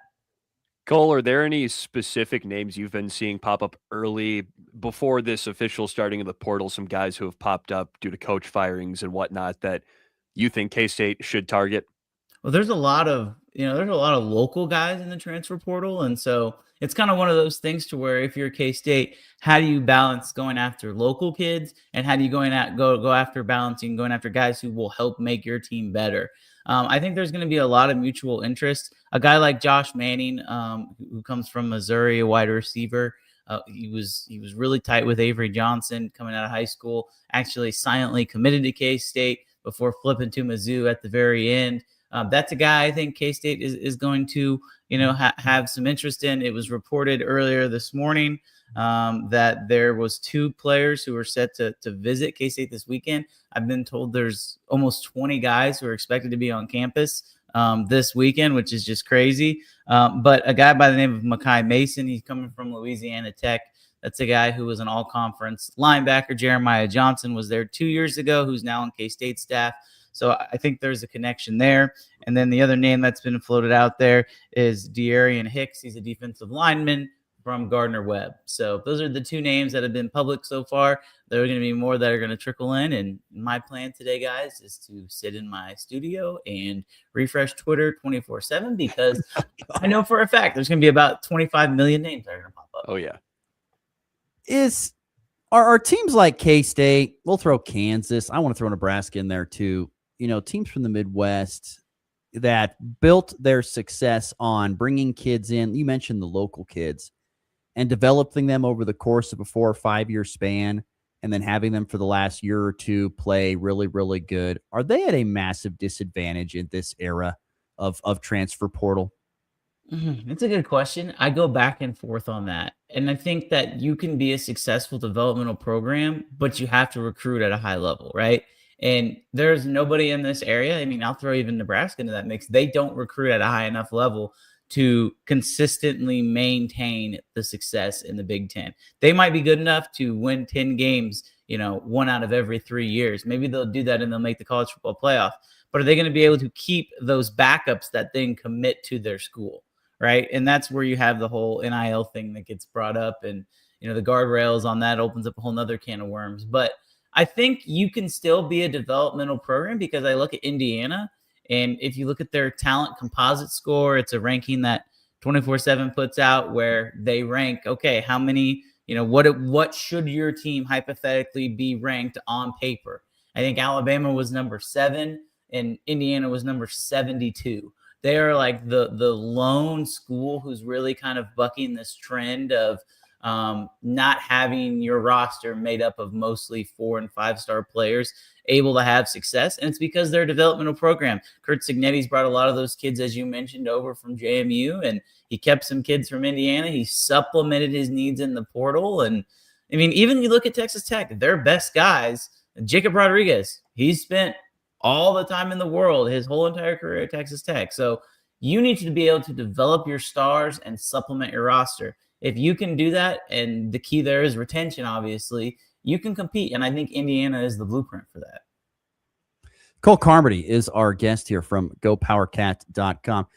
Cole, are there any specific names you've been seeing pop up early before this official starting of the portal? Some guys who have popped up due to coach firings and whatnot that you think K-State should target? Well, there's a lot of local guys in the transfer portal. And so it's kind of one of those things to where if you're K-State, how do you balance going after local kids, and how do you go after balancing going after guys who will help make your team better? I think there's going to be a lot of mutual interest. A guy like Josh Manning, who comes from Missouri, a wide receiver, he was really tight with Avery Johnson coming out of high school, actually silently committed to K-State before flipping to Mizzou at the very end. That's a guy I think K-State is going to, have some interest in. It was reported earlier this morning that there was 2 players who were set to visit K-State this weekend. I've been told there's almost 20 guys who are expected to be on campus this weekend, which is just crazy. But a guy by the name of Mekhi Mason, he's coming from Louisiana Tech. That's a guy who was an all-conference linebacker. Jeremiah Johnson was there 2 years ago, who's now on K-State staff. So I think there's a connection there. And then the other name that's been floated out there is De'Arian Hicks. He's a defensive lineman from Gardner-Webb. So those are the 2 names that have been public so far. There are going to be more that are going to trickle in. And my plan today, guys, is to sit in my studio and refresh Twitter 24/7, because I know for a fact there's going to be about 25 million names that are going to pop up. Oh, yeah. Are teams like K-State, we'll throw Kansas, I want to throw Nebraska in there too, teams from the Midwest that built their success on bringing kids in, you mentioned the local kids, and developing them over the course of a 4 or 5 year span, and then having them for the last year or two play really, really good. Are they at a massive disadvantage in this era of transfer portal? That's a good question. I go back and forth on that. And I think that you can be a successful developmental program, but you have to recruit at a high level, right? And there's nobody in this area. I mean, I'll throw even Nebraska into that mix. They don't recruit at a high enough level to consistently maintain the success in the Big Ten. They might be good enough to win 10 games, 1 out of every 3 years. Maybe they'll do that and they'll make the college football playoff. But are they going to be able to keep those backups that then commit to their school? Right. And that's where you have the whole NIL thing that gets brought up, and, the guardrails on that opens up a whole nother can of worms. But I think you can still be a developmental program because I look at Indiana, and if you look at their talent composite score, it's a ranking that 24/7 puts out where they rank, okay, how many, what should your team hypothetically be ranked on paper? I think Alabama was number 7 and Indiana was number 72. They are like the lone school who's really kind of bucking this trend of not having your roster made up of mostly 4 and 5-star players able to have success. And it's because their developmental program. Kurt Signetti's brought a lot of those kids, as you mentioned, over from JMU, and he kept some kids from Indiana. He supplemented his needs in the portal. And I mean, even you look at Texas Tech, their best guys, Jacob Rodriguez, he spent all the time in the world, his whole entire career at Texas Tech. So you need to be able to develop your stars and supplement your roster. If you can do that, and the key there is retention, obviously, you can compete. And I think Indiana is the blueprint for that. Cole Carmody is our guest here from GoPowerCat.com.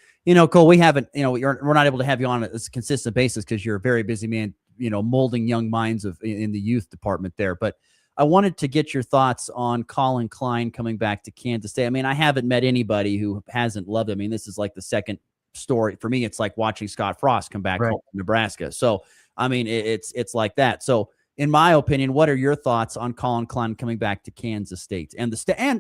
Cole, we haven't, we're not able to have you on a consistent basis because you're a very busy man, molding young minds in the youth department there. But I wanted to get your thoughts on Colin Klein coming back to Kansas State. I mean, I haven't met anybody who hasn't loved him. I mean, this is like the second story for me. It's like watching Scott Frost come back home to Nebraska. So, I mean, it's like that. So, in my opinion, what are your thoughts on Colin Klein coming back to Kansas State and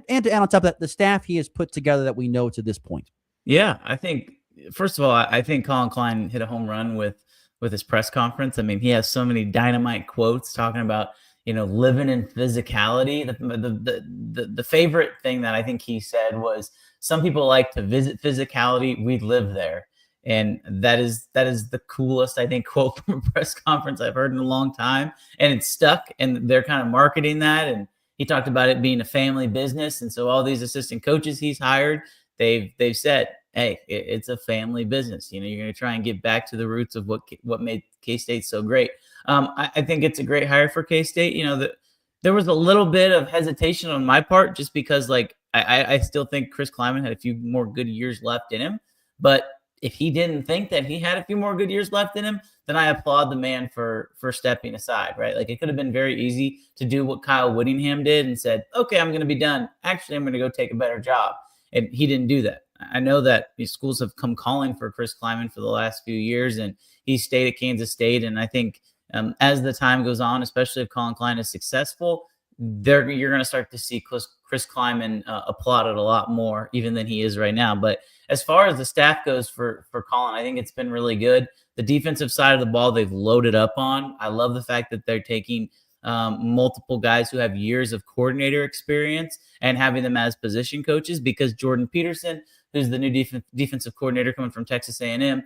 and on top of that, the staff he has put together that we know to this point? Yeah, I think first of all, I think Colin Klein hit a home run with his press conference. I mean, he has so many dynamite quotes talking about living in physicality. The favorite thing that I think he said was, some people like to visit physicality. We live there. And that is the coolest, I think, quote from a press conference I've heard in a long time. And it's stuck, and they're kind of marketing that. And he talked about it being a family business. And so all these assistant coaches he's hired, they've said, hey, it's a family business. You're going to try and get back to the roots of what made K-State so great. I think it's a great hire for K-State. There was a little bit of hesitation on my part just because, I still think Chris Kleiman had a few more good years left in him. But if he didn't think that he had a few more good years left in him, then I applaud the man for stepping aside, right? Like, it could have been very easy to do what Kyle Whittingham did and said, okay, I'm going to be done. Actually, I'm going to go take a better job. And he didn't do that. I know that these schools have come calling for Chris Kleiman for the last few years, and he stayed at Kansas State. And I think as the time goes on, especially if Colin Klein is successful, you're going to start to see Chris Kleiman applauded a lot more even than he is right now. But as far as the staff goes for Colin, I think it's been really good. The defensive side of the ball, they've loaded up on. I love the fact that they're taking multiple guys who have years of coordinator experience and having them as position coaches, because Jordan Peterson, who's the new defensive coordinator coming from Texas A&M,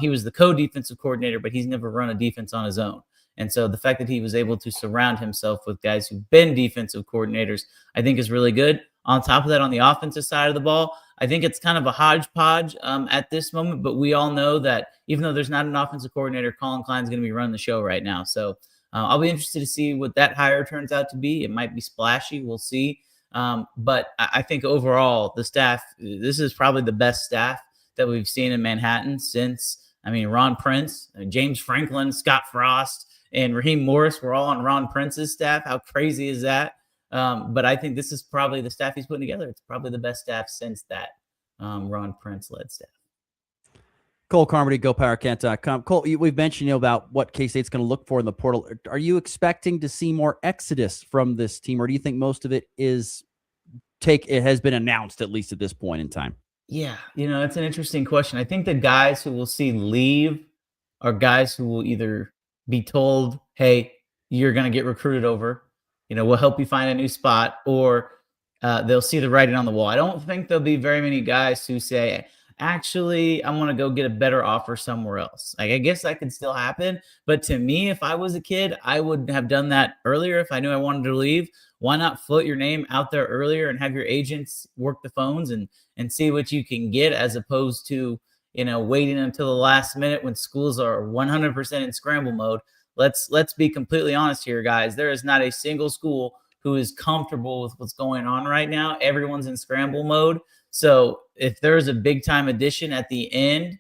he was the co-defensive coordinator, but he's never run a defense on his own. And so the fact that he was able to surround himself with guys who've been defensive coordinators, I think is really good. On top of that, on the offensive side of the ball, I think it's kind of a hodgepodge at this moment, but we all know that even though there's not an offensive coordinator, Colin Klein's going to be running the show right now. So I'll be interested to see what that hire turns out to be. It might be splashy. We'll see. But I think overall, the staff, this is probably the best staff that we've seen in Manhattan since, Ron Prince, James Franklin, Scott Frost, and Raheem Morris were all on Ron Prince's staff. How crazy is that? But I think this is probably the staff he's putting together. It's probably the best staff since that Ron Prince-led staff. Cole Carmody, GoPowerCat.com. Cole, we've mentioned about what K-State's going to look for in the portal. Are you expecting to see more exodus from this team, or do you think most of it has been announced, at least at this point in time? Yeah, it's an interesting question. I think the guys who we'll see leave are guys who will either be told, hey, you're going to get recruited over, we'll help you find a new spot, or they'll see the writing on the wall. I don't think there'll be very many guys who say, actually, I'm going to go get a better offer somewhere else. I guess that could still happen. But to me, if I was a kid, I would have done that earlier if I knew I wanted to leave. Why not float your name out there earlier and have your agents work the phones and see what you can get, as opposed to, waiting until the last minute when schools are 100% in scramble mode. Let's be completely honest here, guys. There is not a single school who is comfortable with what's going on right now. Everyone's in scramble mode. So if there's a big time addition at the end,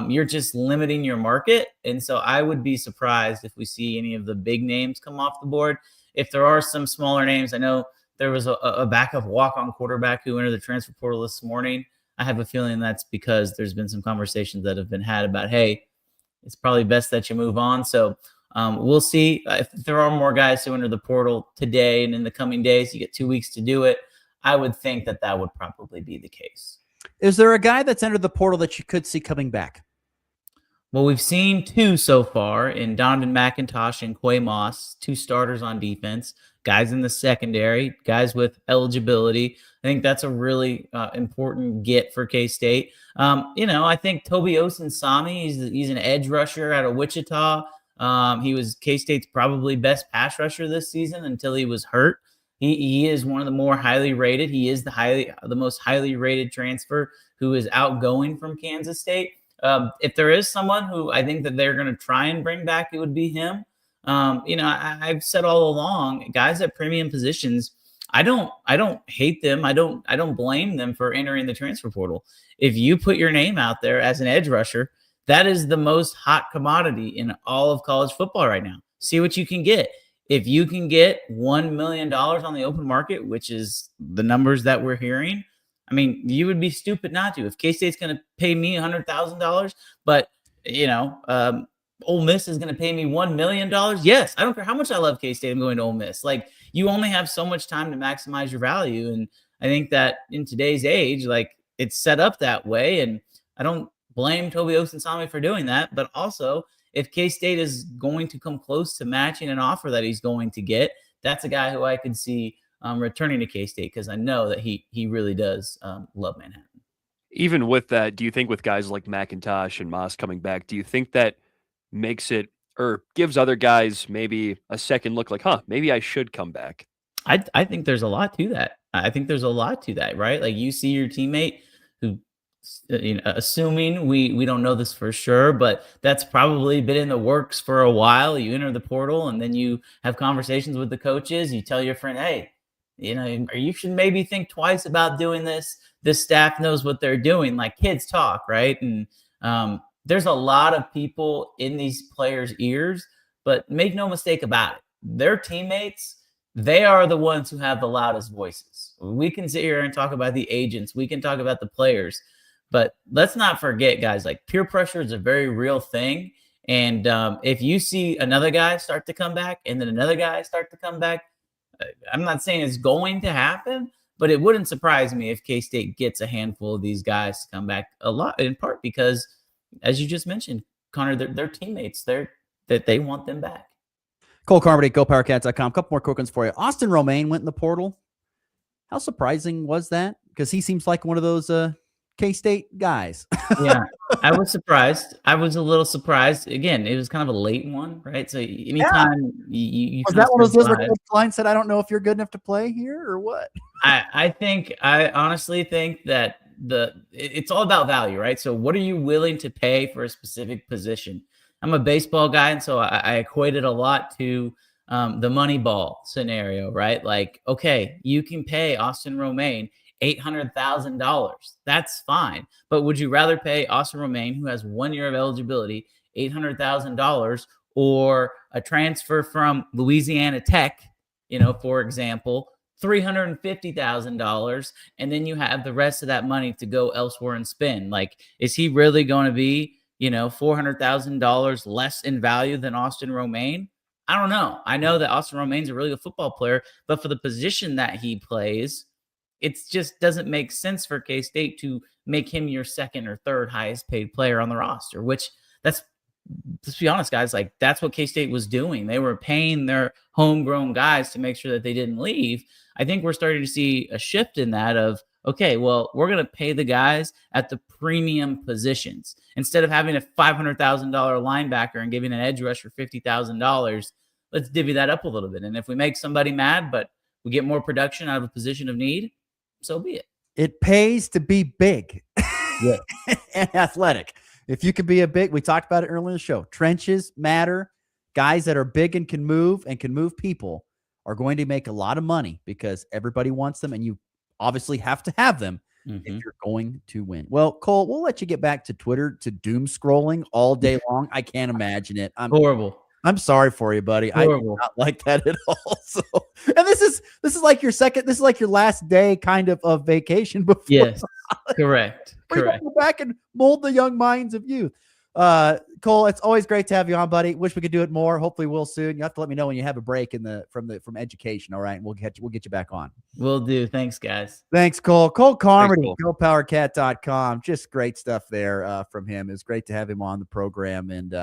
you're just limiting your market. And so I would be surprised if we see any of the big names come off the board. if there are some smaller names, I know there was a backup walk-on quarterback who entered the transfer portal this morning. I have a feeling that's because there's been some conversations that have been had about, hey, it's probably best that you move on. So we'll see if there are more guys who enter the portal today and in the coming days. You get 2 weeks to do it. I would think that would probably be the case. Is there a guy that's entered the portal that you could see coming back? Well, we've seen 2 so far in Donovan McIntosh and Quay Moss, 2 starters on defense, guys in the secondary, guys with eligibility. I think that's a really important get for K-State. I think Toby Osunsami, he's an edge rusher out of Wichita. He was K-State's probably best pass rusher this season until he was hurt. He is one of the more highly rated. He is the most highly rated transfer who is outgoing from Kansas State. If there is someone who I think that they're going to try and bring back, it would be him. I've said all along, guys at premium positions, I don't hate them. I don't blame them for entering the transfer portal. If you put your name out there as an edge rusher, that is the most hot commodity in all of college football right now. See what you can get. If you can get $1 million on the open market, which is the numbers that we're hearing, I mean, you would be stupid not to. If K-State's going to pay me $100,000, but, Ole Miss is going to pay me $1 million, yes, I don't care how much I love K-State, I'm going to Ole Miss. Like, you only have so much time to maximize your value. And I think that in today's age, like, it's set up that way. And I don't blame Toby Osunsami for doing that. But also, if K-State is going to come close to matching an offer that he's going to get, that's a guy who I could see returning to K-State, because I know that he really does love Manhattan. Even with that, do you think with guys like McIntosh and Moss coming back, do you think that makes it or gives other guys maybe a second look like, maybe I should come back? I think there's a lot to that. I think there's a lot to that, right? Like, you see your teammate who, assuming we don't know this for sure, but that's probably been in the works for a while. You enter the portal and then you have conversations with the coaches. You tell your friend, hey, you should maybe think twice about doing this. This staff knows what they're doing. Like, kids talk, right? And there's a lot of people in these players' ears, but make no mistake about it. Their teammates, they are the ones who have the loudest voices. We can sit here and talk about the agents. We can talk about the players, but let's not forget, guys, like, peer pressure is a very real thing. And if you see another guy start to come back and then another guy start to come back, I'm not saying it's going to happen, but it wouldn't surprise me if K-State gets a handful of these guys to come back, a lot, in part because, as you just mentioned, Connor, they're teammates. They want them back. Cole Carmody, GoPowerCats.com. Couple more quick ones for you. Austin Romaine went in the portal. How surprising was that? Because he seems like one of those K-State guys. Yeah, I was surprised. I was a little surprised. Again, it was kind of a late one, right? So anytime you was that one of those where Coach Klein said, I don't know if you're good enough to play here or what? I honestly think that it's all about value, right? So what are you willing to pay for a specific position? I'm a baseball guy, and so I equate it a lot to the Moneyball scenario, right? Like, okay, you can pay Austin Romaine $800,000. That's fine. But would you rather pay Austin Romaine, who has 1 year of eligibility, $800,000, or a transfer from Louisiana Tech, for example, $350,000, and then you have the rest of that money to go elsewhere and spend? Like, is he really going to be, $400,000 less in value than Austin Romaine? I don't know. I know that Austin Romaine's a really good football player, but for the position that he plays, it just doesn't make sense for K-State to make him your second or third highest paid player on the roster, which let's be honest, guys, like, that's what K-State was doing. They were paying their homegrown guys to make sure that they didn't leave. I think we're starting to see a shift in that of, okay, well, we're going to pay the guys at the premium positions. Instead of having a $500,000 linebacker and giving an edge rusher $50,000, let's divvy that up a little bit. And if we make somebody mad, but we get more production out of a position of need, so be it. It pays to be big and athletic. If you could be we talked about it earlier in the show. Trenches matter. Guys that are big and can move people are going to make a lot of money because everybody wants them, and you obviously have to have them if you're going to win. Well, Cole, we'll let you get back to Twitter, to doom scrolling all day long. I can't imagine it. Horrible. I'm sorry for you, buddy. I do Horrible. not like that at all. So, and this is like your second. This is like your last day, kind of vacation before. Yes, correct. We're gonna go back and mold the young minds of youth. Cole, it's always great to have you on, buddy. Wish we could do it more. Hopefully, we'll soon. You have to let me know when you have a break from education. All right, and we'll get you back on. Will do. Thanks, guys. Thanks, Cole. Cole Carmody, Cole. GoPowerCat.com. Just great stuff there from him. It's great to have him on the program, and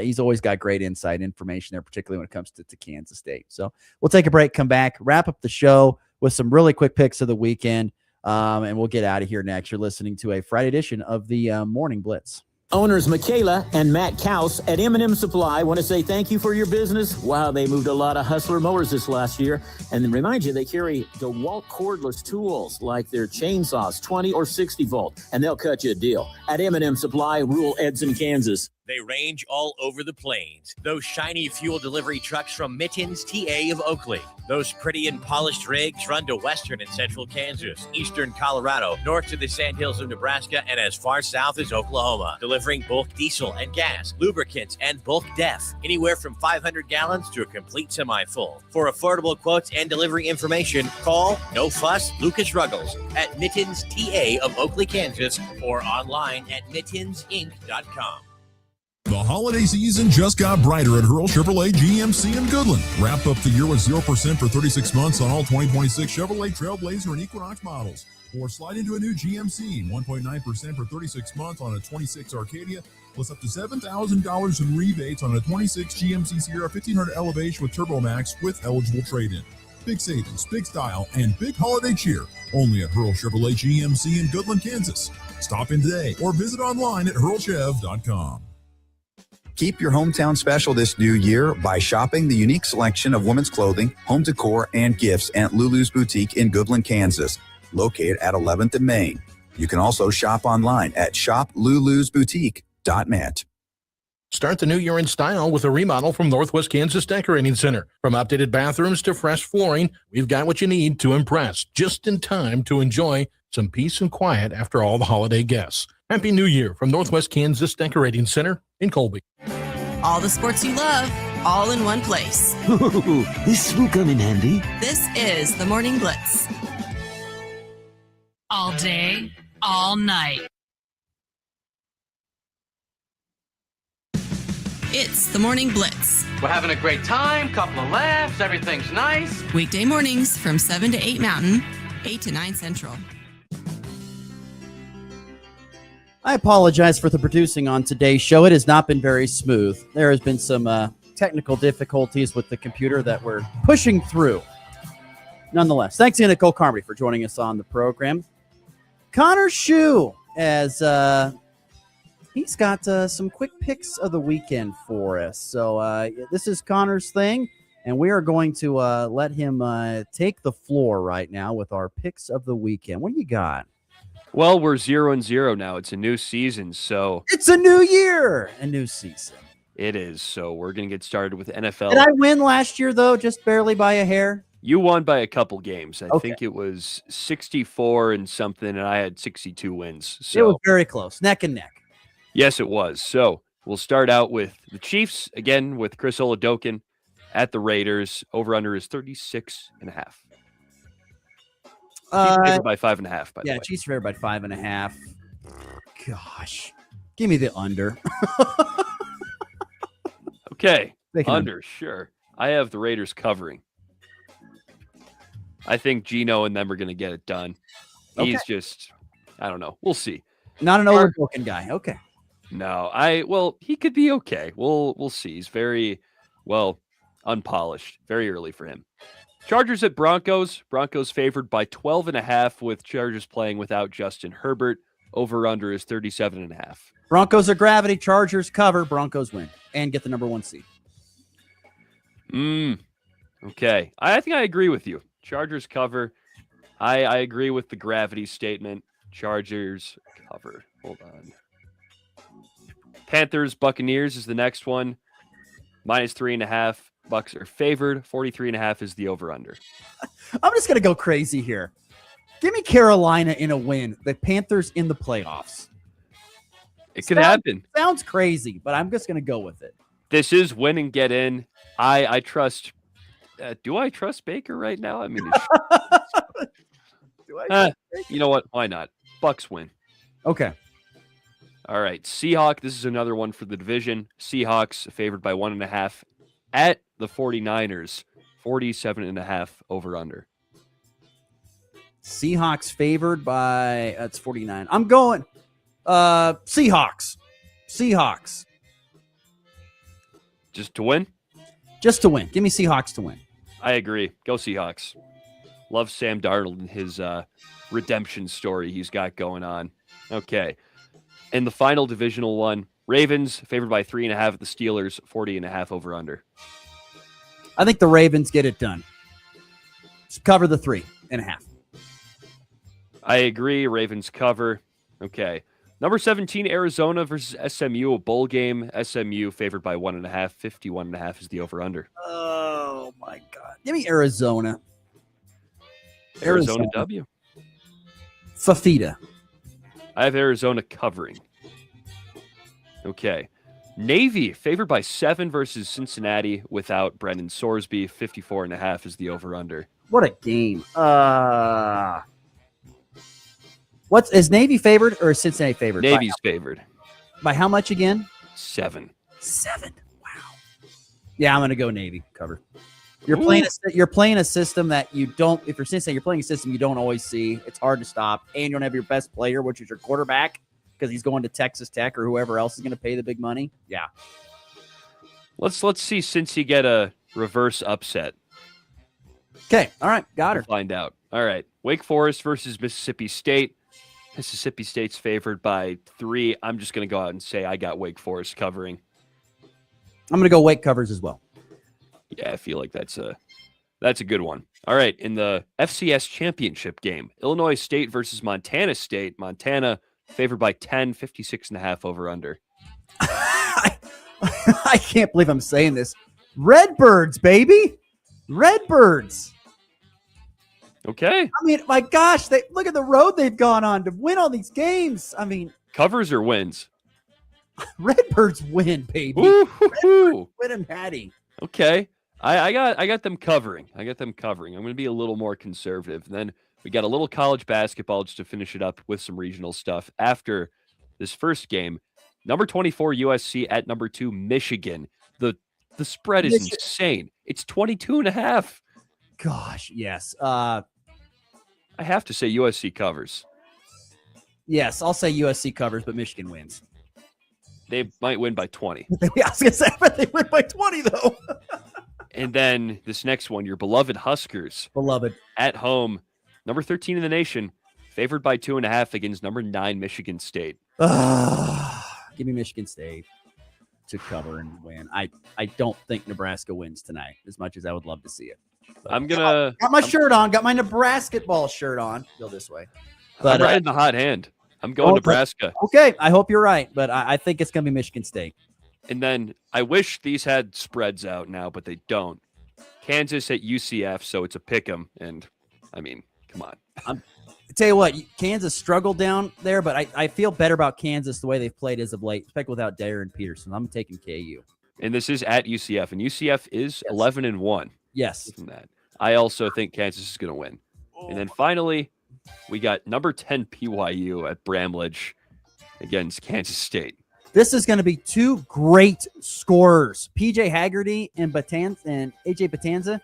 he's always got great insight and information there, particularly when it comes to Kansas State. So we'll take a break, come back, wrap up the show with some really quick picks of the weekend, and we'll get out of here next. You're listening to a Friday edition of the Morning Blitz. Owners Michaela and Matt Kaus at M&M Supply want to say thank you for your business. Wow, they moved a lot of Hustler mowers this last year. And then remind you, they carry DeWalt cordless tools like their chainsaws, 20 or 60 volt, and they'll cut you a deal. At M&M Supply, rural Edson, Kansas. They range all over the plains. Those shiny fuel delivery trucks from Mittens TA of Oakley. Those pretty and polished rigs run to western and central Kansas, eastern Colorado, north to the sandhills of Nebraska, and as far south as Oklahoma. Delivering bulk diesel and gas, lubricants, and bulk def. Anywhere from 500 gallons to a complete semi-full. For affordable quotes and delivery information, call No Fuss Lucas Ruggles at Mittens TA of Oakley, Kansas, or online at mittensinc.com. The holiday season just got brighter at Hurl Chevrolet GMC in Goodland. Wrap up the year with 0% for 36 months on all 2026 Chevrolet Trailblazer and Equinox models. Or slide into a new GMC, 1.9% for 36 months on a 26 Arcadia, plus up to $7,000 in rebates on a 26 GMC Sierra 1500 Elevation with Turbo Max with eligible trade-in. Big savings, big style, and big holiday cheer. Only at Hurl Chevrolet GMC in Goodland, Kansas. Stop in today or visit online at hurlchev.com. Keep your hometown special this new year by shopping the unique selection of women's clothing, home decor, and gifts at Lulu's Boutique in Goodland, Kansas, located at 11th and Main. You can also shop online at shoplulusboutique.net. Start the new year in style with a remodel from Northwest Kansas Decorating Center. From updated bathrooms to fresh flooring, we've got what you need to impress, just in time to enjoy some peace and quiet after all the holiday guests. Happy New Year from Northwest Kansas Decorating Center in Colby. All the sports you love, all in one place. Ooh, this will come in handy. This is the Morning Blitz. All day, all night. It's the Morning Blitz. We're having a great time, couple of laughs, everything's nice. Weekday mornings from 7 to 8 Mountain, 8 to 9 Central. I apologize for the producing on today's show. It has not been very smooth. There has been some technical difficulties with the computer that we're pushing through. Nonetheless, thanks again to Cole Carmody for joining us on the program. Connor Schuh, as he's got some quick picks of the weekend for us. So this is Connor's thing, and we are going to let him take the floor right now with our picks of the weekend. What do you got? Well, we're 0-0 now. It's a new season, so it's a new year, a new season. It is. So we're going to get started with NFL. Did I win last year, though, just barely by a hair? You won by a couple games. I think it was 64 and something, and I had 62 wins. So it was very close, neck and neck. Yes, it was. So we'll start out with the Chiefs, again, with Chris Oladokun at the Raiders. Over-under is 36.5. Favored by 5.5, by the way. Yeah, Chiefs favored by 5.5. Gosh. Give me the under. Okay. Under, sure. I have the Raiders covering. I think Geno and them are going to get it done. He's just, I don't know. We'll see. Not an Oladokun guy. Okay. No, well, he could be okay. We'll see. He's very, unpolished. Very early for him. Chargers at Broncos. Broncos favored by 12.5 with Chargers playing without Justin Herbert. Over-under is 37.5. Broncos are gravity. Chargers cover. Broncos win and get the number 1 seed. Okay. I think I agree with you. Chargers cover. I agree with the gravity statement. Chargers cover. Hold on. Panthers, Buccaneers is the next one. -3.5. Bucks are favored. 43.5 is the over-under. I'm just going to go crazy here. Give me Carolina in a win. The Panthers in the playoffs. It could happen. Sounds crazy, but I'm just going to go with it. This is win and get in. I trust. Do I trust Baker right now? I mean, you know what? Why not? Bucks win. Okay. All right. Seahawks. This is another one for the division. Seahawks favored by 1.5 at the 49ers. 47.5 over under. Seahawks favored by that's 49. I'm going Seahawks. Seahawks. Just to win? Just to win. Give me Seahawks to win. I agree. Go Seahawks. Love Sam Darnold and his redemption story he's got going on. Okay. And the final divisional one, Ravens favored by 3.5 at the Steelers, 40.5 over under. I think the Ravens get it done. Just cover the 3.5. I agree. Ravens cover. Okay. Number 17, Arizona versus SMU, a bowl game. SMU favored by 1.5. 51.5 is the over-under. Oh, my God. Give me Arizona. Arizona W. Fafita. I have Arizona covering. Okay. Navy favored by 7 versus Cincinnati without Brendan Sorsby. 54.5 is the over-under. What a game. Is Navy favored or is Cincinnati favored? Navy's favored. By how much again? 7. 7. Wow. Yeah, I'm going to go Navy cover. You're playing a system that you don't. If you're Cincinnati, you're playing a system you don't always see. It's hard to stop, and you don't have your best player, which is your quarterback, because he's going to Texas Tech or whoever else is going to pay the big money. Yeah. Let's see Cincy get a reverse upset. Okay. All right. Got her. We'll find out. All right. Wake Forest versus Mississippi State. Mississippi State's favored by 3. I'm just going to go out and say I got Wake Forest covering. I'm going to go Wake covers as well. Yeah, I feel like that's a good one. All right, in the FCS championship game, Illinois State versus Montana State. Montana favored by 10, 56.5 over under. I can't believe I'm saying this. Redbirds, baby. Redbirds. Okay. I mean, my gosh, look at the road they've gone on to win all these games. I mean, covers or wins? Redbirds win, baby. Redbirds win and Hattie. Okay. I got them covering. I'm going to be a little more conservative. And then we got a little college basketball just to finish it up with some regional stuff after this first game. Number 24 USC at number 2 Michigan. The spread is insane. It's 22.5. Gosh, yes. I have to say USC covers. Yes, I'll say USC covers, but Michigan wins. They might win by 20. I was going to say, but they win by 20, though. And then this next one, your beloved Huskers. Beloved. At home, number 13 in the nation, favored by 2.5 against number 9 Michigan State. Give me Michigan State to cover and win. I don't think Nebraska wins tonight, as much as I would love to see it. But got my shirt on, got my Nebraska ball shirt on. Go this way. But I'm riding the hot hand. I'm going Nebraska. Okay, I hope you're right, but I think it's going to be Michigan State. And then I wish these had spreads out now, but they don't. Kansas at UCF, so it's a pick 'em. And, I mean, come on. I tell you what, Kansas struggled down there, but I feel better about Kansas the way they've played as of late, especially without Darren Peterson. I'm taking KU. And this is at UCF, and UCF is 11-1. Yes. From that. I also think Kansas is going to win. And then finally, we got number 10 BYU at Bramlage against Kansas State. This is going to be 2 great scorers, PJ Haggerty and AJ Batanza.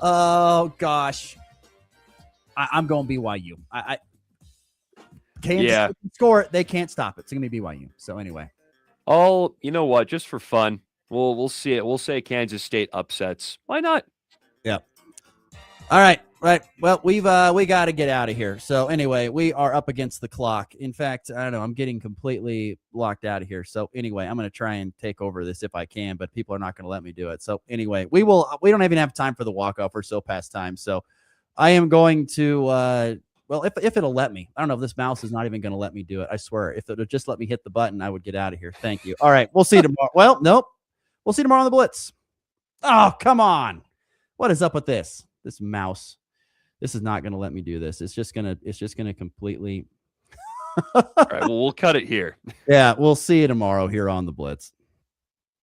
Oh gosh, I'm going BYU. Kansas can score it, they can't stop it. It's going to be BYU. So anyway, you know what? Just for fun, we'll see it. We'll say Kansas State upsets. Why not? Yeah. All right. Right. Well, we got to get out of here. So anyway, we are up against the clock. In fact, I don't know. I'm getting completely locked out of here. So anyway, I'm going to try and take over this if I can, but people are not going to let me do it. So anyway, we don't even have time for the walk-off. We're so past time. So I am going to, well, if it'll let me. I don't know if this mouse is not even going to let me do it. I swear. If it'll just let me hit the button, I would get out of here. Thank you. All right. We'll see you tomorrow. Well, nope. We'll see you tomorrow on the Blitz. Oh, come on. What is up with this? This mouse. This is not going to let me do this. It's just going to completely All right, well, we'll cut it here. Yeah, we'll see you tomorrow here on the Blitz.